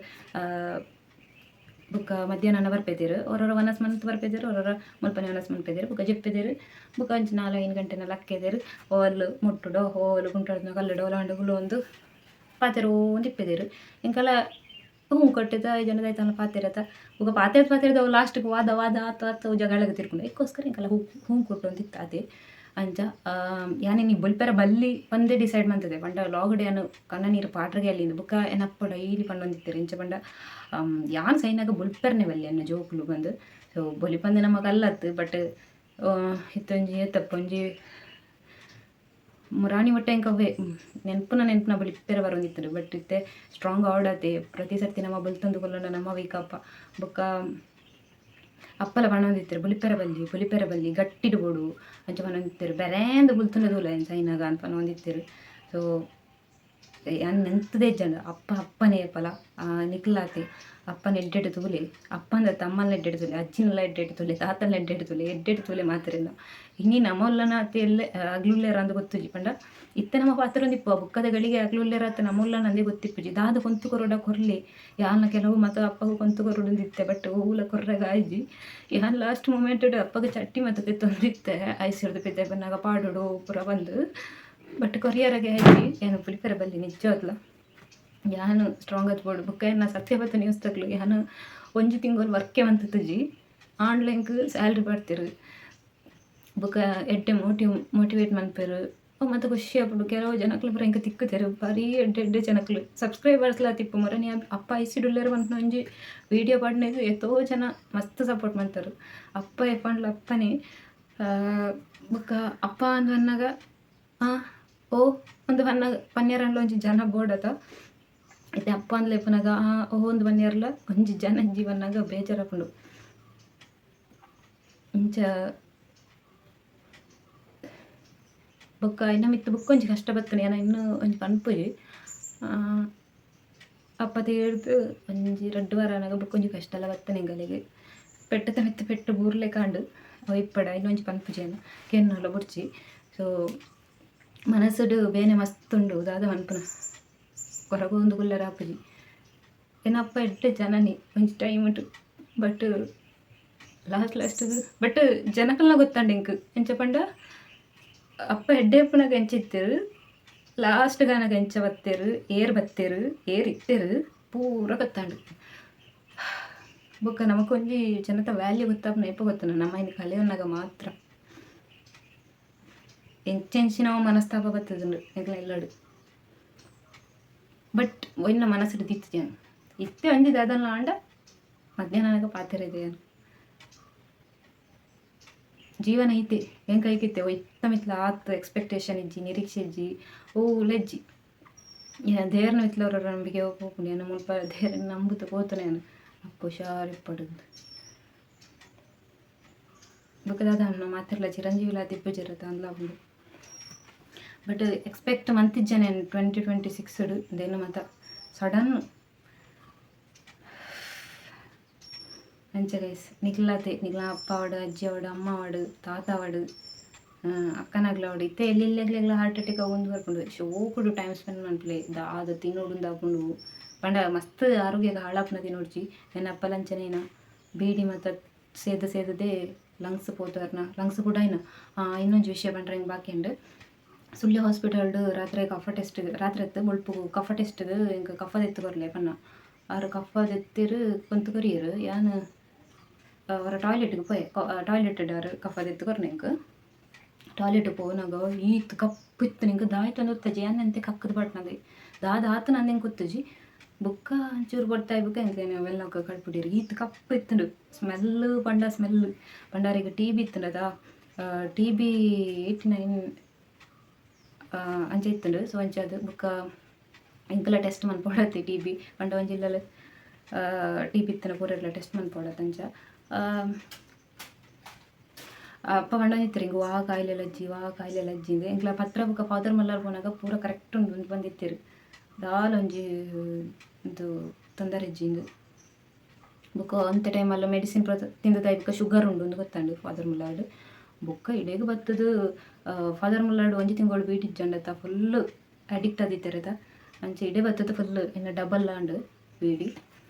ಬುಕ್ಕ ಮಧ್ಯಾಹ್ನ ಬರ್ಪೆದಿರು ಅವ್ರವ್ರ ವನಸ್ ಮಂತ್ ಬರ್ಪೆದಿರು ಅವ್ರವ್ರ ಮುಲ್ಪನೆ ವನಸ್ ಮನ್ಪೆದಿರು ಬುಕ್ಕ ಜೆಪ್ಪೆದಿರು ಬುಕ್ಕ ಅಂಚು 4-5 ಗಂಟೆನೆಲ್ಲ ಅಕ್ಕೆದಿರು ಓವಲ್ ಮುಟ್ಟುಡೋ ಹೋವಲ್ ಗುಂಟಾಡ್ನ ಕಲ್ಲುಡೋ ಲಾಂಡು ಗುಳು ಒಂದು ಪಾತೆರೋ ಒಂದು ಇಪ್ಪೆದಿರು ಇಂಕಲ್ಲ ಹ್ಞೂ ಕಟ್ಟಿದ 5 ಜನದಾಯ್ತಲ್ಲ ಪಾತೆರತ ಬುಕ್ಕ ಪಾತೆರದ ಲಾಸ್ಟ್ಗೆ ವಾದ ಆತ ಜಗಳಗೆ ತಿರ್ಕೊಂಡು ಇದಕ್ಕೋಸ್ಕರ ಇಂಕಲ್ಲ ಹೂ ಕೊಟ್ಟು ಒಂದು ಇತ್ತು ಅದೇ ಅಂಚ ಯಾನೇ ನೀ ಬೊಲ್ಪೆರ ಬಲ್ಲಿ ಒಂದೇ ಡಿಸೈಡ್ ಮಾಡ್ತದೆ ಪಂಡ ಲಾಗಡೆ ಅನ್ನು ಕನ್ನ ನೀರು ಪಾಟ್ರಿಗೆ ಅಲ್ಲಿಂದ ಬುಕ್ಕ ಏನಪ್ಪ ಡೈಲಿ ಪಂಡೊಂದಿತ್ತಾರೆ ಇಂಚ ಪಂಡ ಯಾನ್ ಸೈನಾಗ ಬೊಲ್ಪೆರ್ನೆ ಬಲ್ಲಿ ಅನ್ನ ಜೋಕುಲು ಬಂದು ಸೊ ಬೊಲಿಪಂದು ನಮಗೆ ಅಲ್ಲತ್ತು ಬಟ್ ಇತ್ತೊಂಜಿ ತಪ್ಪೊಂಜಿ ಮುರಾಣಿ ಒಟ್ಟೆ ಎಂಕವೇ ನೆನಪುನ ಬೊಲಿಪ್ಪೆರ ಬರೋಂದಿತ್ತು ಬಟ್ ಇತ್ತೆ ಸ್ಟ್ರಾಂಗ್ ಆಡತ್ತೆ ಪ್ರತಿ ಸರ್ತಿ ನಮ್ಮ ಬಲ್ತಂದು ಕೊಲ್ಲೊಂಡ ನಮ್ಮ ವೀಕಪ್ಪ ಬೊಕ್ಕ ಅಪ್ಪಲ ಬಣ್ಣೊಂದಿತ್ತಾರೆ ಬೊಲಿಪೆರ ಬಲ್ಲಿ ಗಟ್ಟಿಡು ಬೋಡು ಅಂಚ ಬಣ್ಣೊಂದಿತ್ತಾರೆ ಬೆರೇಂದು ಬುಲ್ತುಂಡದೂಲ ಏನು ಸೈನಾಗ ಅಂತ ಒಂದಿತ್ತಾರೆ. ಸೊ ಯಾನ್ ನೆಂತದೇ ಜನ ಅಪ್ಪನೇ ಪಲ ನಿಕ್ಲಾತೆ ಅಪ್ಪನ ಎಡ್ಡೆಡು ತೂಲೆ ಅಪ್ಪಂದ ತಮ್ಮನ ಎಡ್ಡೆಡು ತೂಲೆ ಅಜ್ಜಿನೆಲ್ಲ ಎಡ್ಡೆಡು ತೂಲೆ ತಾತನ ಎಡ್ಡೆಡು ತೂಲೆ ಮಾತ್ರೆಲ್ಲ ಇನ್ನಿ ನಮ್ಮಲ್ಲನ ಎಲ್ಲ ಅಗ್ಲುಲ್ಲೇರ ಅಂದು ಗೊತ್ತುಜಿ ಪಂಡ ಇತ್ತ ನಮ್ಮ ಪಾತ್ರ ಒಂದಿಪ್ಪ ಬುಕ್ಕದ ಗಳಿಗೆ ಅಗ್ಲುಲ್ಲೇರ ಅತ್ತ ನಮ್ಮಲ್ಲನ ಅಂದೇ ಗೊತ್ತಿಪ್ಪುಜಿ ದಾದ ಕೊಂತು ಕೊರೋಡ ಕೊರ್ಲಿ ಯಾನ ಕೆಲವು ಮತ್ತು ಅಪ್ಪಗೂ ಕೊಂತು ಕೊರೋಡಿತ್ತೆ ಬಟ್ ಹೂಲ ಕೊರ್ರಾಗ ಆಯ್ಜಿ ಯಾನ್ ಲಾಸ್ಟ್ ಮೂಮೆಂಟ್ ಅಪ್ಪಗೆ ಚಟ್ಟಿ ಮತ್ತು ತೊಂದಿತ್ತೆ ಐಸಿರ್ದು ಬಿದ್ದೆ ಬಂದಾಗ ಪಾಡೋಡು ಪುರ ಬಂದು ಬಟ್ ಕೊರಿಯರಾಗೆ ಆಯ್ತು ಏನು ಬೊಲಿಪೆರ ಬಲ್ಲಿ ನಿಜವಾಗ್ಲ ಯಾನು ಸ್ಟ್ರಾಂಗ್ ಆತ್ಬೋಡು ಬುಕ್ಕ ಏನು ಸತ್ಯವತ್ತ ನ್ಯೂಸ್ ತಗ್ಲು ಯಾನು ಒಂಜಿ ತಿಂಗಳು ವರ್ಕೆ ಅಂತಜಿ ಆನ್ಲೈನ್ಗೆ ಸ್ಯಾಲ್ರಿ ಬರ್ತಿರು ಬುಕ್ಕ ಎಡ್ಡೆ ಮೋಟಿವೇಟ್ ಮನ್ಪೇರು ಮತ್ತು ಖುಷಿ ಆಗ್ಬಿಡು ಕೆಲವು ಜನಕ್ಲು ಬರ ಹಿಂಗೆ ತಿಕ್ಕುತ್ತೇರು ಬರೀ ಎಡ್ಡೆ ಜನಕ್ಲು ಸಬ್ಸ್ಕ್ರೈಬರ್ಸ್ಲ ತಿಪ್ಪು ಮರ ನೀ ಅಪ್ಪ ಐಸಿಡುಲ್ಲೇರು ಅಂತ ಒಂಜಿ ವೀಡಿಯೋ ಪಾಡ್ನಾಗ ಎಷ್ಟೋ ಜನ ಮಸ್ತ್ ಸಪೋರ್ಟ್ ಮಾಡ್ತಾರೆ ಅಪ್ಪ ಎಪ್ಪಂಡ್ಲ ಅಪ್ಪನೇ ಬುಕ್ಕ ಅಪ್ಪ ಅಂದ್ ಅನ್ನಗ ಓ ಒಂದು ಪನ್ನೆರಲ್ಲ ಒಂಜಿ ಜನ ಬೋಡತ అయితే ಅಪ್ಪ ಅಂದ್ಲೆ ಪುನಗ ಒಂದು 1 ಇಯರ್ಲ ಒಂಜಿ ಜನ ಜೀವನಾಗ ಬೇಜಾರಾಪುಂಡು ಇಂಚ ಬೊಕ್ಕ ಇನ್ನ ಮಿತ್ತು ಬುಕ್ಕ ಒಂಜಿ ಕಷ್ಟ ಬತ್ತನೆ ಏನ ಇನ್ನು ಒಂಜಿ ಪನ್ಪುಜಿ ಅಪ್ಪ ತೀರ್ದು ಒಂಜಿ 2 ವಾರನಾಗ ಬುಕ್ಕ ಒಂಜಿ ಕಷ್ಟ ಎಲ್ಲ ಬತ್ತನೆ ಗಲೆಗೆ ಪೆಟ್ಟದ ಮಿತ್ತು ಪೆಟ್ಟು ಬೂರ್ಲೆ ಕಾಂಡು ಇಪ್ಪಡ ಇನ್ನೊಂಜಿ ಪನ್ಪುಜಿ ಅನ್ನ ಕೆನ್ನಲ್ಲ ಬುಡ್ಚಿ. ಸೊ ಮನಸ್ಸುಡು ಬೇನೆ ಮಸ್ತುಂಡು ದಾದ ಮನ್ಪುನ ಹೊರಗೊಂದು ಗುಲ್ಲರ ಆಪುಜಿ ಏನಪ್ಪ ಎಡ್ಡೆ ಜನನಿ ಒಂಜಿ ಟೈಮ್ ಉಂಟು ಬಟ್ ಲಾಸ್ಟ್ ಬಟ್ ಜನಕಲ್ನ ಗೊತ್ತಂಡು ಇಂಕ್ ಎಂಚ ಪಂಡ ಅಪ್ಪ ಎಡ್ಡೆ ಅಪ್ಪನಾಗ ಎಂಚಿತ್ತೇರು ಲಾಸ್ಟ್ ಗಾನಾಗ ಎಂಚ ಬತ್ತೇರು ಏರ್ ಇತ್ತೇರು ಪೂರ ಗೊತ್ತಾಂಡು ಬೊಕ್ಕ ನಮಕೊಂಜಿ ಜನತ ವ್ಯಾಲ್ಯೂ ಗೊತ್ತಾಪನ ಎಪ್ಪ ಗೊತ್ತನ ನಮ್ಮ ಇನ್ನು ಕಳೆಯೋನಾಗ ಮಾತ್ರ ಎಂಚೆಂಚಿನ ಮನಸ್ತಾಪ ಬರ್ತದುಂಡು ಎಂಕ್ಲ ಎಲ್ಲಡು ಬಟ್ ಒಯ್ನ ಮನಸ್ಸು ದಿತ್ತು ಜನ ಇತ್ತೆ ಒಂದಿದ್ದು ಅದನ್ನ ಆಂಡ ಮಧ್ಯಾಹ್ನನಾಗ ಪಾತ್ರ ಇದೆ ಜೀವನ ಐತೆ ಹೆಂಗೆ ಕೈಕಿತ್ತೆ ಒಯ್ತ ಮಿತ್ಲ ಆತು ಎಕ್ಸ್ಪೆಕ್ಟೇಷನ್ ಇಜ್ಜಿ ನಿರೀಕ್ಷೆ ಇಜ್ಜಿ ಲೆಜ್ಜಿ ದೇವ್ರನ್ನ ಮಿತ್ಲವ್ರ ನಂಬಿಕೆ ಹೋಗ್ಕೊಂಡು ಏನು ಮುಲ್ಪ ದೇವ್ರನ್ನ ನಂಬುತ್ತ ಹೋತಾನೆ ಅಪ್ಪ ಹುಷಾರಿ ಪಡುದು ಬುಕ್ಕದಾದ ಅಣ್ಣ ಮಾತಿರ್ಲ ಚಿರಂಜೀವಿಲ ದಿಬ್ಬ ಜರತ ಅಂದ್ಲಾಬುದು ಬಟ್ ಎಕ್ಸ್ಪೆಕ್ಟ್ ಮಂತಿಜ್ಜನೆ 2026 ದೇನು ಮತ ಸಡನ್ ಅಂಚೆ ಗೈಸ್ ನಿಗ್ಲ ಅಪ್ಪ ಅವಡು ಅಜ್ಜಿ ಅವಡು ಅಮ್ಮ ಅವಡು ತಾತ ಅವಡು ಅಕ್ಕನಾಗ್ಲವಡು ಇತ್ತೆ ಎಲ್ಲೆಲ್ಲೆಗ್ಲೆಗ್ಲ ಹಾರ್ಟ್ ಅಟ್ಯಾಕ್ ಒಂದು ಬರ್ಕೊಂಡು ಶೋಕುಡು ಟೈಮ್ ಸ್ಪೆಂಡ್ ಮಾಡ್ಲಿ ದಾದ ತಿನ್ನೋಡು ಹಾಕೊಂಡು ಪಂಡ ಮಸ್ತ್ ಆರೋಗ್ಯಕ್ಕೆ ಹಾಳಾಪ್ನ ತಿನ್ನೋಡ್ಚಿ ನನ್ನ ಅಪ್ಪ ಲಂಚನೇನ ಬೀಡಿ ಮತ್ತು ಸೇದದೇ ಲಂಗ್ಸ್ ಪೋತರ್ನ ಲಂಗ್ಸ್ ಕೂಡ ಇನ್ನೊಂದು ವಿಷಯ ಬಂದ್ರೆ ಹಿಂಗೆ ಬಾಕಿ ಉಂಡು ಸುಳ್ಯ ಹಾಸ್ಪಿಟಲ್ಡು ರಾತ್ರಿ ಕಫ ಟೆಸ್ಟಿಗೆ ರಾತ್ರಿ ಎತ್ತು ಮುಳ್ಪು ಕಫ ಟೆಸ್ಟಿಗೆ ಹಿಂಗೆ ಕಫದ ಎತ್ತು ಬರಲಿ ಪನ್ನ ಅವ್ರು ಕಫದ ಎತ್ತಿರು ಕೊಂತು ಕೊರಿಯರು ಯಾನು ಅವರ ಟಾಯ್ಲೆಟ್ಗೆ ಪೋಯ್ ಟಾಯ್ಲೆಟ್ ಅವ್ರು ಕಫದ ಎತ್ತು ಕೊರ್ನೆ ಹಿಂಗೆ ಟಾಯ್ಲೆಟ್ ಪೋನಾಗ ಈತ್ ಕಪ್ಪು ಇತ್ತು ನಿಂಗೆ ದಾಯ್ತು ಅನ್ನೋತ್ತಜಿ ಅನ್ನಂತೆ ಕಕ್ಕದ ಬಟ್ನಾಗ ದಾದ ಆತು ನಂದು ಹಿಂಗೆ ಕೂತಜಿ ಬುಕ್ಕ ಒಂಚೂರು ಬರ್ತಾ ಇಬ್ಬಕ್ಕ ಹೆಂಗೆ ನಾವೆಲ್ಲ ಕಳ್ಬಿಟ್ಟಿರಿ ಈತ್ ಕಪ್ಪು ಇತ್ತು ಸ್ಮೆಲ್ಲು ಪಂಡಾರಿಗೆ ಟಿ ಬಿ ಇತ್ತಂಡದ ಟಿ ಬಿ 89 ಅಂಚೆ ಇತ್ತುಂಡು. ಸೊ ಅಂಚೆ ಅದು ಬುಕ್ಕ ಇಂಕಲ ಟೆಸ್ಟ್ ಮನ್ಪೊಡತ್ತೆ ಟಿ ಬಿ ಪಂಡ ಒಂಜಿಲ್ಲ ಟಿ ಬಿ ಇತ್ತನ ಪೂರೆಲ್ಲ ಟೆಸ್ಟ್ ಮನ್ಪೊಡತ್ತೆ ಅಂಚ ಅಪ್ಪ ಪಂಡ ಇತ್ತರು ಹಿಂಗೆ ವಾ ಕಾಯಿಲೆ ಅಜ್ಜಿ ಇಂದು ಇಂಕ್ಲ ಪತ್ರ ಬುಕ್ಕ ಫಾದರ್ ಮಲ್ಲಾರ್ ಪೋನಾಗ ಪೂರ ಕರೆಕ್ಟ್ ಉಂಡು ಬಂದಿತ್ತೇರು ದಾಲ್ ಒಂಜಿ ಇದು ತೊಂದರೆ ಅಜ್ಜಿಂದು ಬುಕ್ಕ ಅಂಥ ಟೈಮಲ್ಲ ಮೆಡಿಸಿನ್ ತಿಂದದ ಬುಕ್ಕ ಶುಗರ್ ಉಂಡು ಒಂದು ಗೊತ್ತಂಡು ಫಾದರ್ ಮಲ್ಲಾರ್ಡು ಬೊಕ್ಕ ಇಡೇಗ ಬತ್ತದು ಫಾದರ್ ಮುಲ್ಲಾಡು ಒಂಜಿ ತಿಂಗಳು ಬೀಟಿಜ್ಜಂಡತ ಫುಲ್ ಅಡಿಕ್ಟ್ ಆದಿತ್ತೆರೆದ ಅಂಚೆ ಇಡೇ ಬತ್ತದ ಫುಲ್ ಇನ್ನು ಡಬಲ್ ಆಂಡ್ ಬೀಡಿ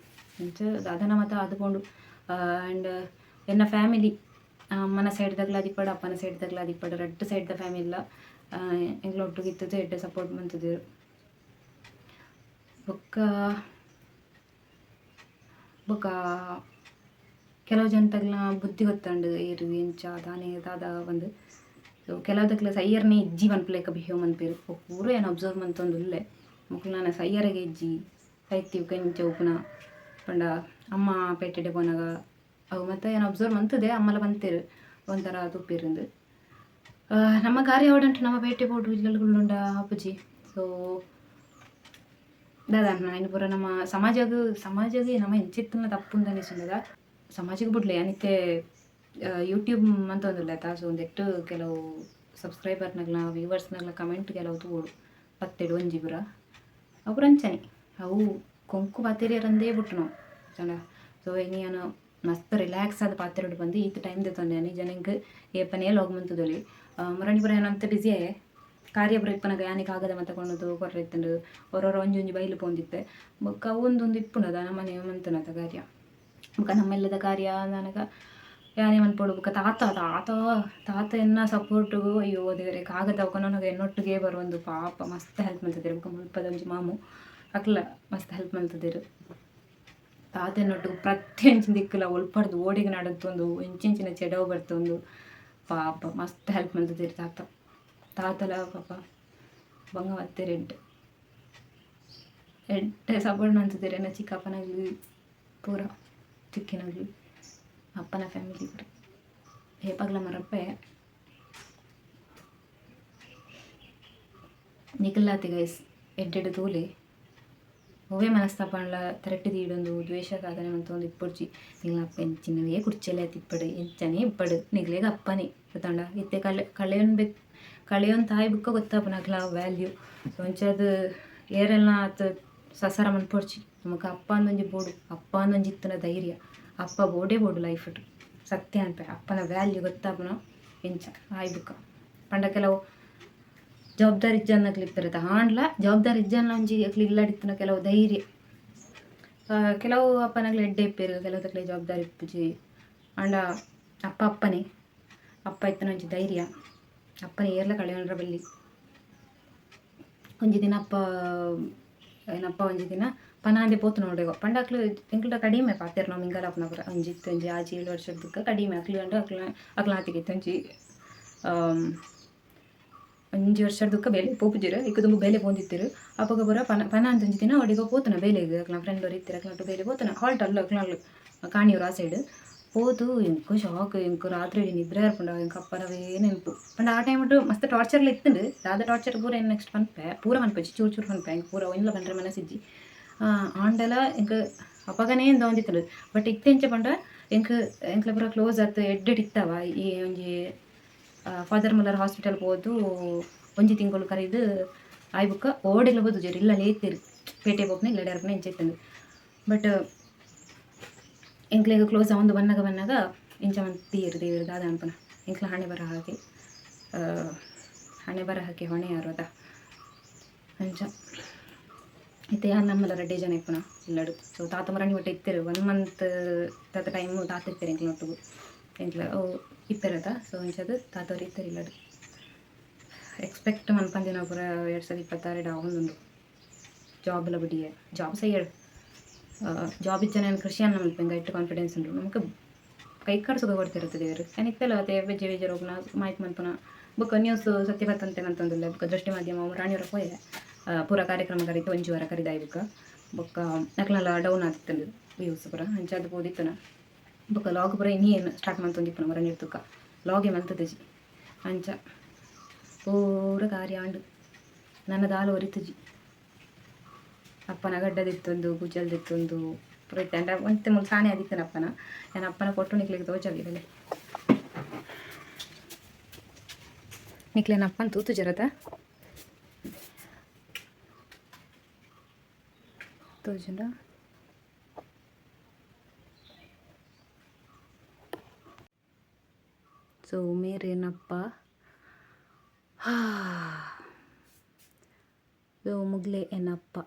ಅಂಚೆ ದಾದನ ಮಾತ ಆದುಕೊಂಡು ಆ್ಯಂಡ್ ಎನ್ನ ಫ್ಯಾಮಿಲಿ ಅಮ್ಮನ ಸೈಡ್ದಾಗ್ಲ ಆದಿಪ್ಪಡು ಅಪ್ಪನ ಸೈಡ್ದಾಗ್ಲ ಆದಿಪ್ಪಡು ರೆಡ್ ಸೈಡ್ದ ಫ್ಯಾಮಿಲಿಲ ಎಂಗ್ಲ ಒಟ್ಟುಗಿತ್ತದು ಎಡ್ಡೆ ಸಪೋರ್ಟ್ ಮಂತದೆರು ಬೊಕ್ಕ ಬೊಕ್ಕ ಕೆಲವು ಜನತಗ್ಲ ಬುದ್ಧಿ ಗೊತ್ತಂಡು ಏರು ಎಂಚ ದಾನೆ ದಾದ ಒಂದು ಸೊ ಕೆಲವುದಕ್ಲ ಸೈಯರ್ನೇ ಇಜ್ಜಿ ಮನ್ಪುಲೇಕ ಬಿಹೇವ್ ಮನ್ಪೇರು ಪೂರ ಏನು ಅಬ್ಸರ್ವ್ ಮಂತೊಂದುಲ್ಲೆ ಮುಕ್ಲು ನಾನು ಸೈಯರಗೆ ಇಜ್ಜಿ ಸೈತಿವ್ ಕೆಂಚ ಉಪ್ಪುನ ಪಂಡ ಅಮ್ಮ ಪೇಟೆಡೆ ಪೋನಾಗ ಅವು ಮತ್ತೆ ಏನು ಅಬ್ಸರ್ವ್ ಮಂತದೆ ಅಮ್ಮಲ ಬಂತೇರು ಒಂಥರ ತುಪ್ಪಿருந்து ನಮ್ಮ ಕಾರ್ಯ ಓಡಂಟು ನಮ್ಮ ಪೇಟೆ ಬೋಡು ಇಲ್ಲುಂಡ ಅಪ್ಪುಜಿ ಸೊ ದಾದಾನ ಇನ್ನು ಪೂರ ನಮ್ಮ ಸಮಾಜಗೆ ನಮ್ಮ ಎಂಚಿತ್ತಿನ ತಪ್ಪು ಅಂತ ಅನಿಸಿದ ಸಮಾಜಕ್ಕೆ ಬಿಡ್ಲಿ ಅನಿತ್ತೆ ಯೂಟ್ಯೂಬ್ ಅಂತ ಒಂದಿಲ್ಲ ಆಯ್ತಾ ಸೊ ಒಂದೆಟ್ಟು ಕೆಲವು ಸಬ್ಸ್ಕ್ರೈಬರ್ನಾಗ್ಲ ವ್ಯೂವರ್ಸ್ನಾಗ್ಲ ಕಮೆಂಟ್ ಕೆಲವು ತೋಡು ಪತ್ತೆಡು ಒಂಜಿ ಪುರ ಅವು ಅಂಚನೆ ಅವು ಕೊಂಕು ಪಾತೆರಿಯರಂದೇ ಬಿಟ್ಟು ನಾವು ಚಂದ ಸೊ ಏನು ಮಸ್ತ್ ರಿಲ್ಯಾಕ್ಸ್ ಆದ ಪಾತ್ರೆಡು ಬಂದು ಈತ ಟೈಮ್ ತಂದೆ ನಿಜನಿಗೆ ಏಪನೇ ಲೋಗ್ ಮಂತದೊಲಿ ಮರಣಿ ಪುರ ಏನಂತ ಬಿಸಿಯೇ ಕಾರ್ಯ ಇಪ್ಪನಾಗ ಯಾನಿಗೆ ಆಗದ ಮತ್ತೆ ಕೊಂಡದು ಕೊರ್ರೆತ್ತಂಡು ಹೊರೊರ ಒಂಜಿ ಬೈಲು ಪೋಂದಿತ್ತೆ ಬೊಕ್ಕ ಒಂದೊಂದು ಇಪ್ಪುನದ ನಮ್ಮನೆ ಮಂತನದ ಕಾರ್ಯ ಬೊಕ್ಕ ನಮ್ಮೆಲ್ಲದ ಕಾರ್ಯ ನನಗ ಯಾನೇ ಮನ್ಪೋಡು ಬೊಕ್ಕ ತಾತ ಎನ್ನ ಸಪೋರ್ಟ್ಗು ಅಯ್ಯೋ ದೇವರೇ ಕಾಗದ ನನಗೆ ಎನ್ನೊಟ್ಟಿಗೆ ಬರುವೊಂದು ಪಾಪ ಮಸ್ತ್ ಹೆಲ್ಪ್ ಮಾಡ್ತಿದ್ದೀರಿ ಬೊಕ್ಕ ಮುಲ್ಪದ ಒಂಜಿ ಮಾಮು ಅಕ್ಲ ಮಸ್ತ್ ಹೆಲ್ಪ್ ಮಾಡ್ತಿದ್ದೀರು ತಾತ ಎನ್ನೊಟ್ಟಿಗೆ ಪ್ರತಿಯೊಂದು ದಿಕ್ಕಲ ಒಲ್ಪಡ್ದು ಓಡಿಗೆ ನಡತ್ತೊಂದು ಇಂಚಿಂಚಿನ ಚೆಡವು ಬರ್ತೊಂದು ಪಾಪ ಮಸ್ತ್ ಹೆಲ್ಪ್ ಮಾಡ್ತಿದ್ದೀರಿ ತಾತಲ ಪಾಪ ಬಂಗ ಮತ್ತೆ ಎಡ್ಡೆ ಸಪೋರ್ಟ್ ಮಾಡ್ತಿದ್ದೀರಿ ನನ್ನ ಚಿಕ್ಕಪ್ಪನಾಗಲಿ ಪೂರ ಚಿಕ್ಕಿನಾಗಲಿ ಅಪ್ಪನ ಫ್ಯಾಮಿಲಿ ಪೂರ ಹೇಪಾಗ್ಲ ಮರಪ್ಪೆ ನಿಖಲ್ಲಾತಿ ಗೈಸ್ ಎಡ್ಡೆಡು ತೋಲೆ ಒವೇ ಮನಸ್ತಾಪಣ್ಣ ತೆರಟ್ಟು ತೀಡೊಂದು ದ್ವೇಷ ಸಾಧನೆ ಅಂತ ಒಂದು ಇಪ್ಪಡ್ಚಿ ನಿಗ್ಲಪ್ಪ ಎಂಚಿನವೇ ಕುರ್ಚೆಲೆ ತಿಪ್ಪಡು ಎಂಚನೇ ಇಪ್ಪಡು ನಿಗ್ಲೇಗ ಅಪ್ಪನೇ ಗೊತ್ತಂಡ ಇತ್ತೆ ಕಳೆಯೊಂದು ತಾಯಿ ಬುಕ್ಕ ಗೊತ್ತಾಪನಾಗ್ಲ ವ್ಯಾಲ್ಯೂ ಸೊ ಅಂಚದು ಏರೆಲ್ಲ ಆತ ಸಸಾರ ಮನ್ಪೊಡ್ಚಿ ನಮಗ ಅಪ್ಪ ಅಂದೊಂಜಿ ಬೋಡು ಅಪ್ಪ ಅಂದೊಂಜಿ ಇತ್ತನ ಧೈರ್ಯ ಅಪ್ಪ ಬೋಡು ಲೈಫ್ ಇಟ್ಟು ಸತ್ಯ ಅನ್ಪೆ ಅಪ್ಪನ ವ್ಯಾಲ್ಯೂ ಗೊತ್ತಾಪನ ಎಂಚ ಆಯ್ ಬುಕ್ಕ ಪಂಡ ಕೆಲವು ಜವಾಬ್ದಾರಿ ಇಜ್ಜನ್ನಕ್ಲಿತ್ತಿರತ್ತೆ ಹಾಂಡ್ಲ ಜವಾಬ್ದಾರಿ ಇಜ್ಜನ್ನ ಒಂಜಿ ಅಕ್ಲಿ ಇಲ್ಲಡಿತ್ತಿನ ಕೆಲವು ಧೈರ್ಯ ಕೆಲವು ಅಪ್ಪನಾಗ್ಲಿ ಎಡ್ಡೆ ಇಪ್ಪೇರು ಕೆಲವುದಕ್ಲೆ ಜವಾಬ್ದಾರಿ ಇಪ್ಪುಜಿ ಅಂಡ ಅಪ್ಪನೇ ಅಪ್ಪ ಇತ್ತನ ಒಂಜಿ ಧೈರ್ಯ ಅಪ್ಪನ ಏರ್ಲ ಕಳೆಯೋಣ್ರ ಬಲ್ಲಿ ಒಂಜಿ ದಿನ ಒಂಜಿ ದಿನ ಪನಾಂದೆ ಪೋತು ನೋಡೆಗೋ ಪಂಡಕ್ಲು ಎಂಕ್ಲ ಕಡಿಮೆ ಪಾತೆರ್ ನಾವು ಮಿಂಗಲಪ್ಪನ ಪುರ ಒಂಜಿ 6-7 ವರ್ಷದಕ್ಕ ಕಡಿಮೆ ಅಕ್ಲಿಗಂಡು ಅಕ್ಲಾತಿಗಿತ್ತು ಒಂಜಿ ವರ್ಷದಕ್ಕ ಬೇಲೆ ಪೋಪುಜಿರು ಇಕ್ಕ ತುಂಬ ಬೇಲೆ ಪೋಂದಿತ್ತಿರು ಅಪ್ಪಗ ಪುರ ಪನ ಅಂತ ಒಂಜಿ ದಿನ ಒಡಿಗೋ ಪೋತನ ಬೇಲೆಗೆ ಅಕ್ಲ ಫ್ರೆಂಡ್ ಅವ್ರು ಇತ್ತಿರ ಅಕ್ಲಂಟು ಬೇಲೆ ಪೋತನ ಹಾಲ್ಟ್ ಅಲ್ಲ ಅಕ್ಲಾಗ್ಲು ಕಾಣಿಯವ್ರು ಆ ಸೈಡ್ పోతూ ఇంకో షాక్ ఇంకో రాత్రి నిద్ర ఏర్పండు ఇంక అప్పనవే నెంపు పండు ఆ టైం మస్తు టార్చర్లు ఎత్తుండు దాదా టార్చర్ పూర నెక్స్ట్ పనిపే పూర పనిపోయి చూరు పనిపే ఇంక పూర ಒಯ್ಲ ಬಂದ್ರೆ ಮನಸ್ಸಿಜ್ಜಿ ಆಂಡಲ ಇಂಕ ಅಪ್ಪಗನೇ ಎಂದ ಒಂದಿತ್ತಲು ಬಟ್ ಇತ್ತೆಂಚ ಪಂಡ ಎಂಕ್ಲ ಪೂರ ಕ್ಲೋಸ್ ಆತು ಎಡ್ಡೆಡ್ ಇತ್ತವ ಈ ಒಂಜಿ ಫಾದರ್ ಮುಲ್ಲರ್ ಹಾಸ್ಪಿಟಲ್ ಹೋದು ಒಂಜಿ ತಿಂಗಳು ಕರೀದು ಆಯ್ಬುಕ್ಕ ಓಡೆಲ್ಲ ಬೋದು ಜೋರು ಇಲ್ಲ ಲೇತಿರು ಪೇಟೆ ಹೋಗ್ನೆ ಇಲ್ಲ ಡೈರೆಕ್ಟ್ನೇ ಎಂಚೆತ್ತಂದು ಬಟ್ ಎಂಕ್ಲೆಗ ಕ್ಲೋಸ್ ಒಂದು ಬನ್ನಾಗ ಇಂಚ ಮಂತ್ ದೇವರು ದಾದ ಅನ್ಪನ ಎಂಕ್ಲ ಹಣೆ ಬರಹಕ್ಕೆ ಹೊಣೆ ಯಾರೋದ ಅಂಚ ಇತ್ತೆ ಯಾರು ನಮ್ಮಲ್ಲ ರೆಡ್ಡೆ ಜನ ಇಪ್ಪನ ಇಲ್ಲಡು ಸೊ ತಾತ ಮರಣಿ ಒಟ್ಟು ಇತ್ತರು 1 ಮಂತ್ ತಾತ ಟೈಮು ತಾತ ಇರ್ತಾರೆ ಎಂಕ್ಲ ಒಟ್ಟಿಗೂ ಎಂಕ್ಲ ಇಪ್ಪರದ ಸೊ ಇಂಚದು ತಾತವ್ರು ಇರ್ತಾರೆ ಇಲ್ಲಡು ಎಕ್ಸ್ಪೆಕ್ಟ್ ಮನ್ಪಂದಿನ ಪೂರ 2026 ಆವೊಂದುಂಡು ಜಾಬ್ ಎಲ್ಲ ಬಿಡಿಯೆ ಜಾಬ್ ಸೈಯಡ್ ಜಾಬ್ ಇಜ್ಜನ ಕೃಷಿಯನ್ನ ಮಲ್ಪಂಗ ಇಟ್ಟು ಕಾನ್ಫಿಡೆನ್ಸ್ ಉಂಟು ನಮಗೆ ಕೈ ಕಾಡು ಸುಖ ಕೊಡ್ತಿರುತ್ತದೆ ಇವರು ಏನಿತ್ತಲ್ಲ ಅದೇ ವೆಜ್ಜೆ ರೋಗನ ಮಾಹಿತಿ ಮನ್ಪನ ಬುಕ್ ನ್ಯೂಸ್ ಸತ್ಯ ಬರ್ತಂತೆ ಅಂತಂದಿಲ್ಲ ಬುಕ್ ದೃಷ್ಟಿ ಮಾಧ್ಯಮ ರಾಣಿಯವರ ಪೋಯೆ ಪೂರ ಕಾರ್ಯಕ್ರಮ ಕರೀತು 1 ವಾರ ಕರಿದಾಯಿ ಬುಕ್ಕ ನಕ್ಲೆಲ್ಲ ಡೌನ್ ಆಗ್ತಿತ್ತು ವ್ಯೂಸ್ ಪೂರ ಅಂಚದು ಓದಿತ್ತನ ಬುಕ್ಕ ಲಾಗ್ ಪೂರ ಇನ್ನೇನು ಸ್ಟಾರ್ಟ್ ಮಾಡ್ತಂದಿಪ್ಪನ ಮರ ನಿರ್ದುಕ್ಕ ಲಾಗೆ ಮಂತದಜಿ ಅಂಚ ಪೂರ ಕಾರ್ಯ ಆಂಡು ನನ್ನ ದಾಲು ಒರಿತಜಿ ಅಪ್ಪನ ಗಡ್ಡದಿತ್ತೊಂದು ಗುಜ್ಜಲ್ದಿತ್ತೊಂದು ಪುರೈತೆ ಅಂಡ ಒಂತೆ ಮುಲ್ ಸಾಣೆ ಆದಿತ್ತನ ಅಪ್ಪನ ನಾನು ಅಪ್ಪನ ಕೊಟ್ಟು ನಿಕ್ಲಿಗೆ ತೋಜಾಗಿ ಬೆಲೆ ನಿಕ್ಲೇನ ಅಪ್ಪನ ತೂತು ಜರದ ತೋಜಂಡ ಸೊ ಮೇರೇನಪ್ಪ ಸೊ ಮುಗ್ಲೆ ಏನಪ್ಪ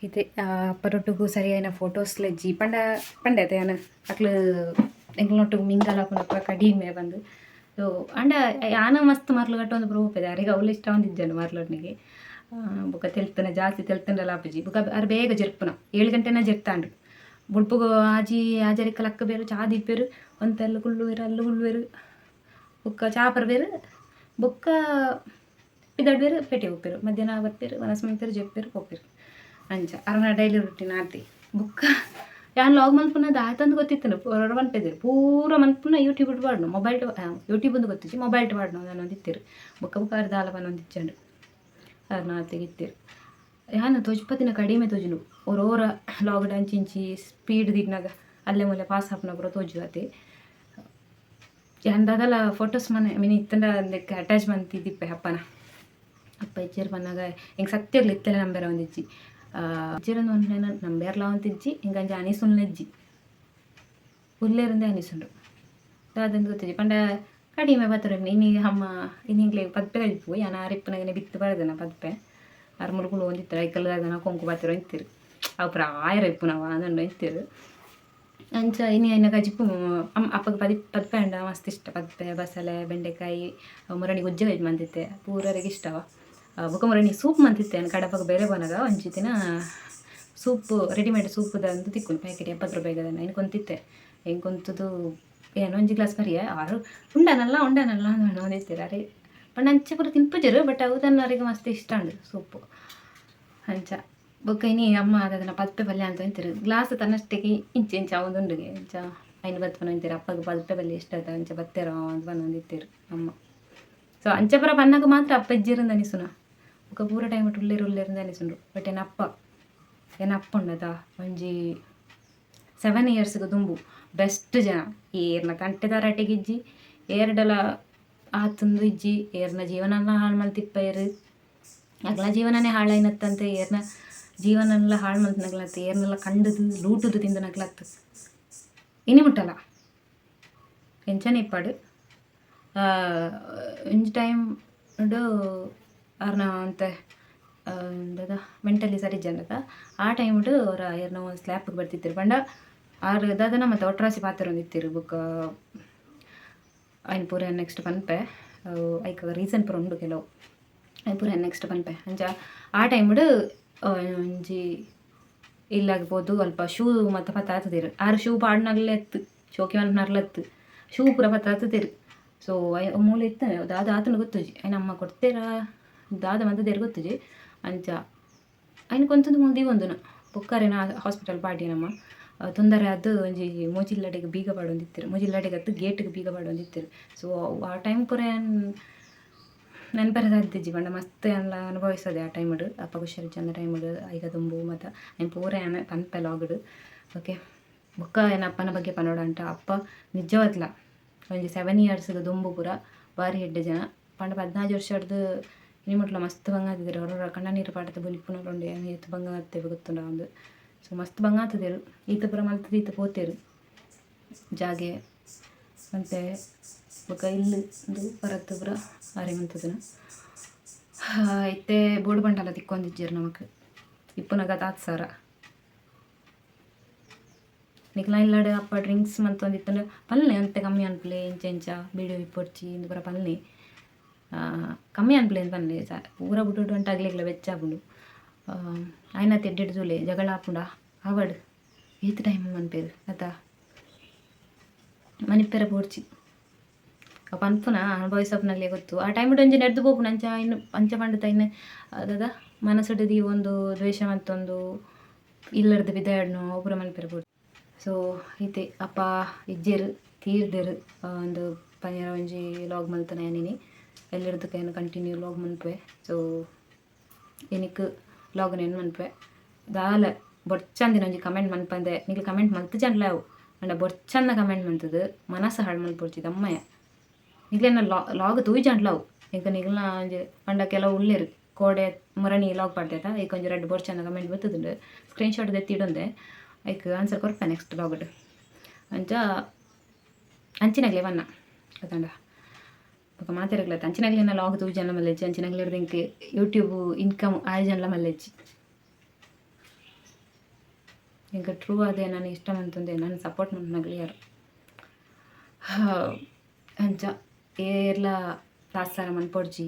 ಇದೆ ಅಪ್ಪರೊಟ್ಟಿಗೂ ಸರಿಯಾದ ಫೋಟೋಸ್ಲೆಜ್ಜಿ ಪಂಡತೆ ನಾನು ಅಕ್ಲು ಎಂಗ್ಲೊಟ್ಟಿಗೆ ಮಿಂಗಲಾಪುನಪ್ಪ ಕಡಿಮೆ ಬಂದು ಸೊ ಅಂಡ ಯಾನ ಮಸ್ತ್ ಮರ್ಲು ಕಟ್ಟೊಂದು ಬರೋಪದೆ ಯಾರಿಗೆ ಅವಳು ಇಷ್ಟ ಒಂದಿದ್ದಾನು ಮರ್ಲೊಟ್ಟಿಗೆ ಬುಕ್ಕ ತೆಲ್ತನ ಜಾಸ್ತಿ ತೆಲ್ತಂಡಲ್ಲ ಅಪ್ಪಜಿ ಬುಕ್ಕ ಅರ್ ಬೇಗ ಜರ್ಪುನ 7 ಗಂಟೆನ ಜರ್ತಾಂಡ್ರು ಬುಡ್ಪುಗು ಆಜರಿಕಲ್ ಅಕ್ಕ ಬೇರು ಚಾ ದಿಪ್ಪೇರು ಒಂತೆಲ್ಲ ಕುಳ್ಳುವೇರು ಅಲ್ಲು ಕುಳ್ಳುವೇರು ಬುಕ್ಕ ಚಾಪರ್ ಬೇರು ಬುಕ್ಕ ಪಿದಡ್ ಬೇರು ಪೇಟೆ ಹೋಗ್ಪೇರು ಮಧ್ಯಾಹ್ನ ಬರ್ಪೇರು ಮನಸ್ ಮಂತೇರು ಜಪ್ಪೇರು ಹೋಗ್ಪೇರು ಅಂಚ ಅರ್ನ ಡೈಲಿ ರುಟೀನ್ ಆತಿ ಬುಕ್ಕ ಯಾನ್ ಲಾಗ್ ಮಲ್ಪುನ ದಾತಂದು ಗೊತ್ತಿತ್ತು ಹೊರ ಮನ್ಪೇದಿರು ಪೂರ ಮನ್ಪುನ ಯೂಟ್ಯೂಬ್ ಬಾಡ್ನು ಮೊಬೈಲ್ ಯೂಟ್ಯೂಬ್ ಒಂದು ಗೊತ್ತಿಚ್ಚಿ ಮೊಬೈಲ್ ಬಾಡ್ನು ನಾನು ಒಂದಿತ್ತಿರು ಬುಕ್ಕ ಬುಕ್ಕ ಅರ್ಧ ಆಲಪನ ಒಂದಿಚ್ಚಂಡು ಅರ್ನ ತೆಗಿತ್ತಿರು ಯಾನು ತೋಜ್ಪತಿನ ಕಡಿಮೆ ತೋಜುನು ಓರ ಲಾಗ್ ಅಂಚಿಂಚಿ ಸ್ಪೀಡ್ ದಿಗ್ನಾಗ ಅಲ್ಲೇ ಮೂಲೆ ಪಾಸ್ ಹಾಪ್ನಬ್ರು ತೋಜು ಅತಿ ಎಂದದಲ್ಲ ಫೋಟೋಸ್ ಮನೆ ಇತ್ತಂಡ ಅದಕ್ಕೆ ಅಟ್ಯಾಚ್ ಮಂತಿದ್ದಿಪ್ಪೆ ಅಪ್ಪನ ಅಪ್ಪ ಇಚ್ಚೇರು ಬಂದಾಗ ಹಿಂಗೆ ಸತ್ಯಗ್ಲಿ ಇತ್ತೆಲ್ಲ ನಂಬೇರ ಒಂದಿಜ್ಜಿ ಇಚ್ಚೇರೊಂದು ಒಂದು ನಂಬೇರ್ಲ ಒಂತಿಜ್ಜಿ ಹಿಂಗಂಜ ಅನಿಸುನ್ನೆಜ್ಜಿ ಉಲ್ಲೇರಿಂದೆ ಅನಿಸುಂಡು ಅದಂದು ಗೊತ್ತಿಜ್ಜಿ ಪಂಡ ಕಡಿಮೆ ಬತ್ತರೆ ಇನ್ನೀಗ ಅಮ್ಮ ಇನ್ನೀಗ್ಲೇ ಪದ್ಪೆ ಕಲಿಪು ಯಾನ ಅರಿಪ್ಪನಾಗನೆ ಬಿತ್ತು ಬರದನ ಪದ್ಪೆ ಆರು ಮುಳುಗುಳು ಒಂದಿತ್ತರ ಐಕಲ್ದಾಗನ ಕೊಂಕು ಬತ್ತಿರ ಇಂತಿರು ಅವು ಪ್ರಾಯರ ಇಪ್ಪು ನಾವು ಅಂದಂಡು ಇಂತಿರು ಅಂಚ ಇನ್ನು ಎನ್ನ ಕಜಿಪ್ಪು ಅಪ್ಪಗೆ ಪದ್ಪೆ ಅಂಡ ಮಸ್ತ್ ಇಷ್ಟ ಪದ್ಪೆ ಬಸಳೆ ಬೆಂಡೆಕಾಯಿ ಮುರಣಿ ಗೊಜ್ಜೆ ಕಜಿ ಮಂತಿತ್ತೆ ಪೂರರಿಗೆ ಇಷ್ಟವ ಬುಕ್ಕ ಮುರಣಿ ಸೂಪ್ ಮಂತಿತ್ತೆ ಕಡಪಗೆ ಬೇರೆ ಬನಾಗ ಒಂಚಿ ದಿನ ಸೂಪ್ ರೆಡಿಮೇಡ್ ಸೂಪ್ದಂದು ತಿಕ್ಕೊಂಡು ಪ್ಯಾಕೆಟ್ 70 ರೂಪಾಯಿಗದನ್ನ ಇನ್ನು ಕೊಂತಿತ್ತೆ ಹೆಂಗೆ ಕೊಂತದು ಏನೋ ಒಂಜಿ ಗ್ಲಾಸ್ ಮರಿಯ ಆರು ಉಂಡನಲ್ಲ ಅಂತ ಒಂದಿತ್ತೀರ ಅರೆ ಪಂಡ ಅಂಚೆ ಪೂರ ತಿನ್ಪುಜರು ಬಟ್ ಅವರಿಗೆ ಮಸ್ತ್ ಇಷ್ಟ ಉಂಡು ಸೂಪು ಅಂಚ ಬೊಕ್ಕ ಇನಿ ಅಮ್ಮ ಅದನ್ನು ಪದ್ಪೆ ಪಲ್ಯ ಅಂತ ಅಂತೀರು ಗ್ಲಾಸ್ ತನ್ನಷ್ಟಕ್ಕೆ ಇಂಚ ಒಂದುಂಡಿಗೆ ಇಂಚ ಐನು ಬತ್ಪನ ಅಂತೀರು ಅಪ್ಪಗೆ ಪದ್ಪೆ ಪಲ್ಯ ಇಷ್ಟ ಆಯ್ತು ಅಂಚೆ ಬತ್ತೇರೋ ಅಂತ ಬಂದಿತ್ತೀರು ಅಮ್ಮ ಸೊ ಅಂಚೆ ಪುರ ಪನ್ನಾಗ ಮಾತ್ರ ಅಪ್ಪ ಇಜ್ಜಿರಿಂದ ಅನಿಸುನ ಬೊಕ್ಕ ಪೂರ ಟೈಮ್ ಉಳ್ಳೇರಿಂದ ಅನಿಸುಂಡು ಬಟ್ ಏನಪ್ಪ ಉಂಡದ ಒಂಜಿ 7 ಇಯರ್ಸ್ಗೆ ದುಂಬು ಬೆಸ್ಟ್ ಜನ ಏರ್ನ ಕಂಟೆ ತರಾಟೆಗಿಜ್ಜಿ ಏರ್ಡಲ ಆತಂದು ಇಜ್ಜಿ ಏರ್ನ ಜೀವನನ ಹಾಳು ಮಲ್ತಿಪ್ಪ ಅಗ್ಲ ಜೀವನನೇ ಹಾಳಾಯ್ನತ್ತಂತೆ ಏರ್ನ ಜೀವನೆಲ್ಲ ಹಾಳು ಮಲ್ತನಗ್ಲತ್ತ ಏರ್ನೆಲ್ಲ ಕಂಡದು ಲೂಟದು ತಿಂದು ನಗ್ಲತ್ತ ಇನಿ ಮುಟ್ಟಲ್ಲ ಎಂಚನೆ ಇಪ್ಪಾಡು ಒಂಜಿ ಟೈಮ್ ಉಂಡು ಅವ್ರನ್ನ ಅಂತ ಮೆಂಟಲಿ ಸರಿ ಜನದ ಆ ಟೈಮ್ ಉಂಡು ಅವ್ರ ಏರ್ನ ಒಂದು ಸ್ಲ್ಯಾಪಿಗೆ ಬರ್ತಿತ್ತಿರು ಪಂಡ ಆರು ದಾದನ ಮತ್ತು ಒಟ್ರಾಸಿ ಪಾತ್ರ ಒಂದಿತ್ತಿರು ಬುಕ್ಕ ಐನ್ ಪೂರ ನೆಕ್ಸ್ಟ್ ಪನ್ಪೆ ಐಕ ರೀಸನ್ ಪೂರ ಉಂಡು ಕೆಲವು ಐನ್ ಪೂರ ನೆಕ್ಸ್ಟ್ ಪನ್ಪೆ ಅಂಚ ಆ ಟೈಮ್ ಉಂಡು ಒಂಜಿ ಇಲ್ಲಾಗ್ಬೋದು ಅಲ್ಪ ಶೂ ಮತ್ತು ಪತ್ತ ಆತದಿರು ಆರು ಶೂ ಪಾಡ್ನಾಗಲೇ ಎತ್ತು ಶೋಕಿ ಮನ್ಪನರ್ಲತ್ತು ಶೂ ಪೂರ ಪತ್ತ ಆತದಿರು ಸೊ ಮೂಲೆ ಇತ್ತು ದಾದ ಆತನ ಗೊತ್ತುಜಿ ಅಮ್ಮ ಕೊಡ್ತೇರ ದಾದ ಮದ್ದದೇರು ಗೊತ್ತುಜಿ ಅಂಚ ಐನ್ ಕೊಂತಂದು ಮುಂದೆ ಒಂದುನ ಬೊಕ್ಕಾರೆ ನಾ ಹಾಸ್ಪಿಟಲ್ ಪಾಡಿ ನಮ್ಮ ತೊಂದರೆ ಅದು ಒಂಜಿ ಮೋಜಿಲ್ಲಡೆಗೆ ಬೀಗ ಪಾಡೊಂದಿತ್ತಿರು ಮೋಜಿಲ್ಲಡೆಗೆ ಅತ್ತು ಗೇಟ್ಗೆ ಬೀಗ ಪಾಡೊಂದಿತ್ತಿರು ಸೊ ಆ ಟೈಮ್ ಪೂರ ನೆನಪರದಿಜ್ಜಿ ಪಂಡ ಮಸ್ತ್ ಎಲ್ಲ ಅನುಭವಿಸೋದೆ ಆ ಟೈಮಡು ಅಪ್ಪ ಖುಷಿಯಾಗಿ ಚಂದ ಟೈಮಡು ಈಗ ತುಂಬು ಮತ್ತು ಏನು ಪೂರ ಪನ್ಪೆ ಲಾಗಡು ಓಕೆ ಬೊಕ್ಕ ಏನಪ್ಪನ ಬಗ್ಗೆ ಪನೋಡ ಅಂಟ ಅಪ್ಪ ನಿಜವತ್ಲ ಒಂಜಿ 7 ಇಯರ್ಸ್ಗೆ ದುಂಬು ಪೂರ ಭಾರಿ ಹೆಡ್ಡೆ ಜನ ಪಂಡ 14 ವರ್ಷ ಹಿಡ್ದು ಇನಿಮುಟ್ಲ ಮಸ್ತ್ ಬಂಗ ಆತಿದ್ರು ಅವ್ರ ಕಣ್ಣ ನೀರು ಪಾಡತ್ತೆ ಬುಲಿಪ್ಪುನೊಂಡೆ ಈತ ಬಂಗ ಆಗ್ತೇವೆ ಗೊತ್ತುಂಡ ಒಂದು ಸೊ ಮಸ್ತ್ ಬಂಗ ಆತದೇರು ಈತ ಪುರ ಮಲ್ತದ ಈತ ಪೋತೇರು ಜಾಗೆ ಮತ್ತು ಬೊಕ್ಕ ಇಲ್ಲಿ ಒಂದು ಪರತ್ತು ಪುರ ಆರೆ ಮಂತದನ ಐತೆ ಬೋರ್ಡ್ ಬಂಡಲ ತಿಕ್ಕೊಂದಿಜ್ಜರು ನಮಕ್ ಇಪ್ಪುನಾಗ ತಾತ್ಸಾರ ನಿಕ್ಲ ಇಲ್ಲಾಡೆ ಅಪ್ಪ ಡ್ರಿಂಕ್ಸ್ ಮಂತೊಂದಿತ್ತಂದ್ರೆ ಪಲ್ಲೆ ಅಂತೆ ಕಮ್ಮಿ ಅನ್ಪ್ಲೆ ಇಂಚ ಬೀಡಿಯೋ ಇಪ್ಪೊಡ್ಚಿ ಇಂದು ಪುರ ಪಲ್ಲೆ ಕಮ್ಮಿ ಅನ್ಪ್ಲೆ ಅಂತ ಪಲ್ಲೆ ಪೂರ ಬಿಟ್ಟು ಅಂಟಾಗ್ಲಿಲ್ಲ ಬೆಚ್ಚಾಪುಂಡು ಆಯ್ನ ತೆಡ್ಡೆಡ್ ಜೂಲೆ ಜಗಳ ಆಪುಂಡ ಅವಡ್ ಏತ್ ಟೈಮ್ ಅನ್ಪೇರು ಆತ ಮನಿಪ್ಪೆರ ಪೋಡ್ಚಿ ಪನ್ಪುನ ಅನುಭವಿಸಪ್ನಲ್ಲೇ ಗೊತ್ತು ಆ ಟೈಮ್ ಒಂಜಿ ನಡೆದು ಬೋಪುನ ಅಂಚ ಇನ್ನು ಅಂಚ ಪಂಡತ ಇನ್ನು ಅದದ ಮನಸ್ಸುಡದಿ ಒಂದು ದ್ವೇಷ ಮತ್ತೊಂದು ಇಲ್ಲರ್ದು ಬಿದ್ದಾಡ್ನು ಒಬ್ಬರ ಮನಿಪ್ಪೆರ ಪೋಡ್ಚಿ ಸೊ ಐತೆ ಅಪ್ಪ ಇಜ್ಜೇರು ತೀರ್ದೇರು ಒಂದು ಪನ್ನೆರ ಒಂಜಿ ಲಾಗ್ ಮಲ್ತನ ಏನಿನಿ ಎಲ್ಲರದಕ್ಕೆ ಏನು ಕಂಟಿನ್ಯೂ ಲಾಗ್ ಮನ್ಪೆ ಸೊ ಏನಕ್ಕೆ ಲಾಗ್ ಏನು ಮನ್ಪೆ ದಾಲ ಬೊಡ್ಚಂದಿನ ಒಂಜಿ ಕಮೆಂಟ್ ಮನ್ಪಂದೆ ನಿಕ್ಲು ಕಮೆಂಟ್ ಮಲ್ತು ಜನ್ಲಾವು ಅಂಡ ಬೊಡ್ಚಂದ ಕಮೆಂಟ್ ಮಂತದು ಮನಸ್ಸು ಹಾಳು ಮಲ್ಪೊಡ್ಚಿದ ಅಮ್ಮಯ್ಯ ನಿಕ್ಲೇನ ಲಾಗ್ ತೂಯ್ಜಂಡ್ಲಾವು ಈಗ ನಿಗ್ಲ ಒಂಜಿ ಪಂಡ ಕೆಲವು ಉಳ್ಳೇರು ಕೋಡೆ ಮುರಣಿ ಲಾಗ್ ಪಾಡ್ದೇತ ಈಗ ಒಂಜಿ 2 ಬೊಡ್ಚಂದ ಕಮೆಂಟ್ ಬರ್ತದುಂಡು ಸ್ಕ್ರೀನ್ಶಾಟ್ ದೆತ್ತಿಡೊಂದೆ ಐಕ್ ಆನ್ಸರ್ ಕೊರ್ಪೆ ನೆಕ್ಸ್ಟ್ ಬ್ಲಾಗ್ಡ್ ಅಂಚ ಅಂಚಿನಾಗಲೇ ವನ್ನ ಗೊತ್ತಂಡ ಬೊಕ ಮಾತೆರೆಗ್ಲತ್ತ ಅಂಚಿನಾಗಲಿನ ಲಾಗ್ ತೂಜನ್ಲ ಮಲ್ಲೆಜ್ಜಿ ಅಂಚಿನಾಗಲಿರ್ದು ಇಂಕ್ ಯೂಟ್ಯೂಬ್ ಇನ್ಕಮ್ ಆಯೋಜನ್ಲ ಮಲ್ಲೆಜ್ಜಿ ಇಂಕ ಟ್ರೂ ಅದೇ ನಾನು ಇಷ್ಟ ಮಂತಂದೆ ನಾನು ಸಪೋರ್ಟ್ ಮಾಡ್ನಾಗಲಿ ಯಾರು ಅಂಚ ಏರ್ಲ ತಾತ್ಸಾರ ಮನ್ಪೊಡ್ಜಿ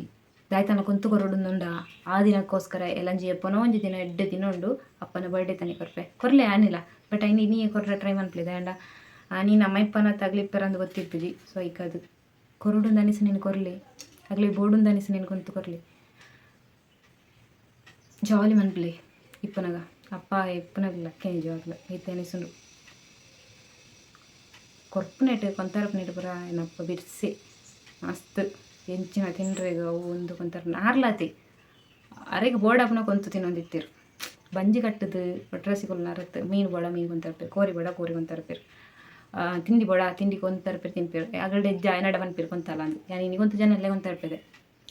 ದಾಯ್ತನ ಕುಂತು ಕೊರಡುಂದುಂಡ ಆ ದಿನಕ್ಕೋಸ್ಕರ ಎಲ್ಲಂಜಿ ಎಪ್ಪನೋ ಒಂಜಿ ದಿನ ಎಡ್ಡೆ ದಿನ ಉಂಡು ಅಪ್ಪನ ಬರ್ಡೇ ತನಿ ಕೊರ್ಪೆ ಕೊರ್ಲೆ ಆನಿಲ್ಲ ಬಟ್ ಐನಿ ನೀ ಕೊರ್ರೆ ಟ್ರೈ ಮನ್ಪ್ಲಿದೆ ಆ್ಯಂಡ ನೀನು ಅಮ್ಮ ಇಪ್ಪನ ತಗ್ಲಿಪ್ಪರಂದು ಗೊತ್ತಿರ್ತಿದ್ದಿ ಸೊ ಈಗ ಅದು ಕೊರಡುಂದು ಅನಿಸಿ ನೀನು ಕೊರ್ಲಿ ಆಗಲಿ ಬೋಡುಂದು ಅನಿಸಿ ನೀನು ಕುಂತು ಕೊರ್ಲಿ ಜಾಲಿ ಮನ್ಪ್ಲಿ ಇಪ್ಪನಾಗ ಅಪ್ಪ ಇಪ್ಪನಾಗಲ್ಲ ಕೆಂಜು ಆಗಲ ಐತೆ ಅನಿಸುಂಡು ಕೊರ್ಪುನೆಟ್ ಕೊಂತಾರಪ್ಪನೆಟ್ ಪುರ ಏನಪ್ಪ ಬಿರ್ಸಿ ಮಸ್ತ್ ಎಂಚಿನ ತಿನ್ರೆಗ ಅವು ಒಂದು ಕೊಂತಾರ ನಾರ್ಲಾತಿ ಅರೆಗೆ ಬೋರ್ಡಪ್ಪನ ಕೊಂತು ತಿನ್ನೊಂದಿತ್ತಿರು ಬಂಜಿ ಕಟ್ಟದು ಒಟ್ರಾಸಿಗಳು ನರತ್ತು ಮೀನು ಬೋಡ ಮೀನು ಕೊಂತರ್ಪೇರು ಕೋರಿ ಬೋಡ ಕೋರಿ ಕೊಂತರ್ಪೇರು ತಿಂಡಿ ಬೋಡ ತಿಂಡಿ ಕೊಂತರ್ಪೇರು ತಿನ್ಪೇರು ಆಗಲ್ಡೆ ನಡ ಬನ್ಪೇರು ಕೊಂತಲ್ಲ ಅಂದು ಯಾನು ಇನ್ನಿಗೊಂದು ಜನ ಅಲ್ಲೇ ಕೊಂತರ್ಪೇದೆ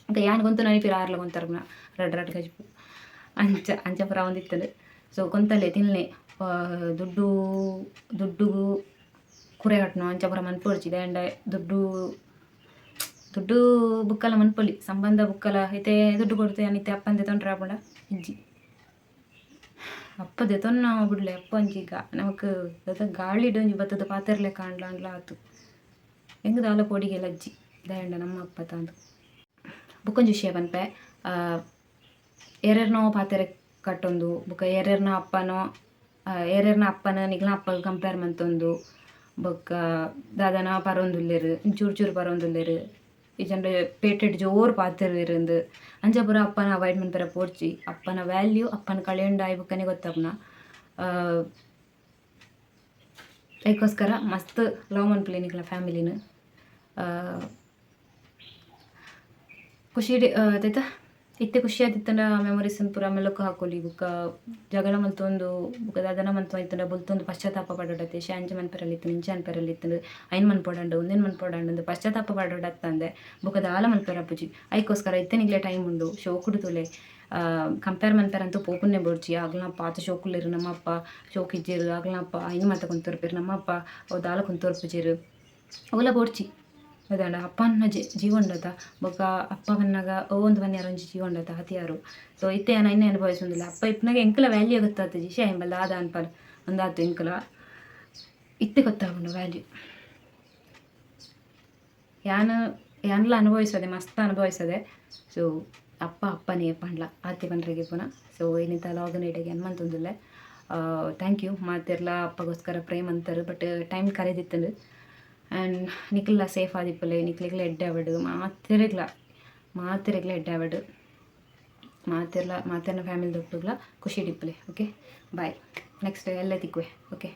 ಅಂತ ಯಾನು ಗೊಂತು ನನಿಪೇರು ಆರ್ಲ ಕೊಂತಾರಪ್ಪನ ರಡ್ ಗಜ್ಪು ಅಂಚ ಪುರ ಒಂದಿತ್ತದು ಸೊ ಕೊಂತಲ್ಲೇ ತಿನ್ನೆ ದುಡ್ಡು ಕುರೆ ಕಟ್ನೋ ಅಂಚ ಪುರ ಮನ್ಪೊಡ್ಚಿದೆ ಆ್ಯಂಡ್ ದುಡ್ಡು ಬುಕ್ಕಲ ಮನ್ಪೊಲಿ ಸಂಬಂಧ ಬುಕ್ಕಲ ಐತೆ ದುಡ್ಡು ಕೊಡ್ತೆ ಅನಿತೆ ಅಪ್ಪಂದೆ ತೊಂದ್ರೆ ಆಪುಂಡ ಇಜ್ಜಿ ಅಪ್ಪದೆ ತೊನ್ನ ಬಿಡ್ಲೆ ಅಪ್ಪ ಅಂಚೀಗ ನಮಕ್ ಗಾಳಿಡು ಒಂಜಿ ಬತ್ತದ ಪಾತೆರ್ಲೆ ಕಾಣ್ಲ ಅಂಡ್ಲ ಆತು ಹೆಂಗದ ಆಲ ಪೋಡಿಗೆಲ್ಲ ಅಜ್ಜಿ ದಯಂಡ ನಮ್ಮ ಅಪ್ಪ ತಂದು ಬುಕ್ಕೊಂಜಿ ವಿಷಯ ಪನ್ಪೆ ಏರೇರ್ನೋ ಪಾತೆರೆ ಕಟ್ಟೊಂದು ಬೊಕ ಏರೇರ್ನ ಅಪ್ಪನ ನಿಗ್ಲ ಅಪ್ಪಗೆ ಕಂಪೇರ್ ಮಂತೊಂದು ಬೊಕ್ಕ ದಾದನ ಪರೊಂದುಲ್ಲೆರ್ ಚೂರು ಪರೊಂದುಲ್ಲೆರ್ ಈ ಜನರು ಪೇಟೆಡ್ ಜೋರು ಪಾತೆರ್ವೆರಂದು ಅಂಚ ಪುರ ಅಪ್ಪನ ಅವಾಯ್ಡ್ ಮನ್ಪೆರ ಪೋಡ್ಚಿ ಅಪ್ಪನ ವ್ಯಾಲ್ಯೂ ಅಪ್ಪನ ಕಳೆಯೊಂಡ ಆಯ್ಬುಕ್ಕನೆ ಗೊತ್ತಾಪುನ ಅದಕ್ಕೋಸ್ಕರ ಮಸ್ತ್ ಲವ್ ಮನ್ಪುಲೆ ನಿಕ್ಲ ಫ್ಯಾಮಿಲಿನ ಖುಷಿ ಆಯ್ತಾ ಇತ್ತೆ ಖುಷಿ ಆದಿತ್ತಂಡ ಮೆಮೊರೀಸನ್ನು ಪೂರ ಮೆಲುಕು ಹಾಕೊಲಿ ಬುಕ್ಕ ಜಗಳ ಮಲ್ತೊಂದು ಬುಕ್ಕ ದಾದನ ಮಂತು ಆಯ್ತಂಡ ಬೊಲ್ತೊಂದು ಪಶ್ಚಾತ್ತಾಪ ಪಡೋಡತ್ತೆ ಶಾಂಜಿ ಮನ್ಪೆರಲ್ಲಿತ್ತು ನಿಂಚೆ ಅನ್ಪೆರಲ್ಲಿತ್ತು ಐನ್ ಮನ್ಪೊಡಂಡು ಒಂದೇನು ಮನ್ಪೊಡಂಡು ಪಶ್ಚಾತ್ತಾಪ ಪಡೋಡತ್ತಂದೆ ಬುಕ್ಕ ದಾಲ ಮನ್ಪೆರ ಅಪ್ಪುಜಿ ಅದಕ್ಕೋಸ್ಕರ ಇತ್ತನಿಗ್ಲೆ ಟೈಮ್ ಉಂಡು ಶೋಕುಡು ತುಲೆ ಕಂಪೇರ್ ಮನ್ಪೆರಂತೂ ಪೋಪುನ್ನೆ ಬೋಡ್ಜಿ ಆಗ್ಲಪ್ಪ ಆತ ಶೋಕುಲ್ಲೇರು ನಮ್ಮಪ್ಪ ಶೋಕಿಜ್ಜೇರು ಆಗ್ಲಪ್ಪ ಐನು ಮಾತ ಕುಂತೋರ್ಪೇರು ನಮ್ಮಪ್ಪ ಅವು ದಾಲ ಕುಂತೋರ್ಪುಜೇರು ಅವೆಲ್ಲ ಬೋಡ್ಚಿ ಅದಂಡ ಅಪ್ಪನ ಜೀವ ಉಂಡತ ಬೊಕ ಅಪ್ಪ ಬನ್ನಾಗ ಒಂದು ಬನ್ಯಾರ ಒಂಜಿ ಜೀವ ಉಂಡತ ಹತಿಯಾರು ಸೊ ಇತ್ತೆ ನಾನು ಇನ್ನೇ ಅನುಭವಿಸೋದಿಲ್ಲ ಅಪ್ಪ ಇಪ್ಪನಾಗ ಎಂಕಲ ವ್ಯಾಲ್ಯೂ ಗೊತ್ತಾಗ್ತದೆ ಜಿ ಎಂಬಲ್ಲ ಆದ ಅನ್ಪಲ್ ಒಂದಾತು ಎಂಕಲ ಇತ್ತೆ ಗೊತ್ತಾಗುಂಡು ವ್ಯಾಲ್ಯೂ ಯಾನೆಲ್ಲ ಅನುಭವಿಸೋದೆ ಮಸ್ತ್ ಅನುಭವಿಸೋದೆ ಸೊ ಅಪ್ಪನೇ ಪಂಡ್ಲ ಆತೆ ಪಂಡ್ರಿಗೆ ಪುನಃ ಸೊ ಏನಿಂತ ಲಾಗ್ ನೀಡಿಗೆ ಅನ್ಮಂತಂದಿಲ್ಲ ಥ್ಯಾಂಕ್ ಯು ಮಾತೆರ್ಲ ಅಪ್ಪಗೋಸ್ಕರ ಪ್ರೇಮ್ ಅಂತಾರೆ ಬಟ್ ಟೈಮ್ ಕರೆದಿತ್ತಂದು ಆ್ಯಂಡ್ ನಿಕ್ಲ ಸೇಫ್ ಆದಿಪ್ಪಲೆ ನಿಕ್ಲಿಗ್ಲ ಎಡ್ಡೆ ಆವಡು ಮಾತೆರೆಗ್ಲ ಎಡ್ಡೆ ಆವಡು ಮಾತೆರ್ನ ಫ್ಯಾಮಿಲಿ ದೊಟ್ಟುಗ್ಲ ಖುಷಿ ಡಿಪ್ಪಲೆ ಓಕೆ ಬಾಯ್ ನೆಕ್ಸ್ಟ್ ಎಲ್ಲ ತಿಕ್ಕುವೆ ಓಕೆ.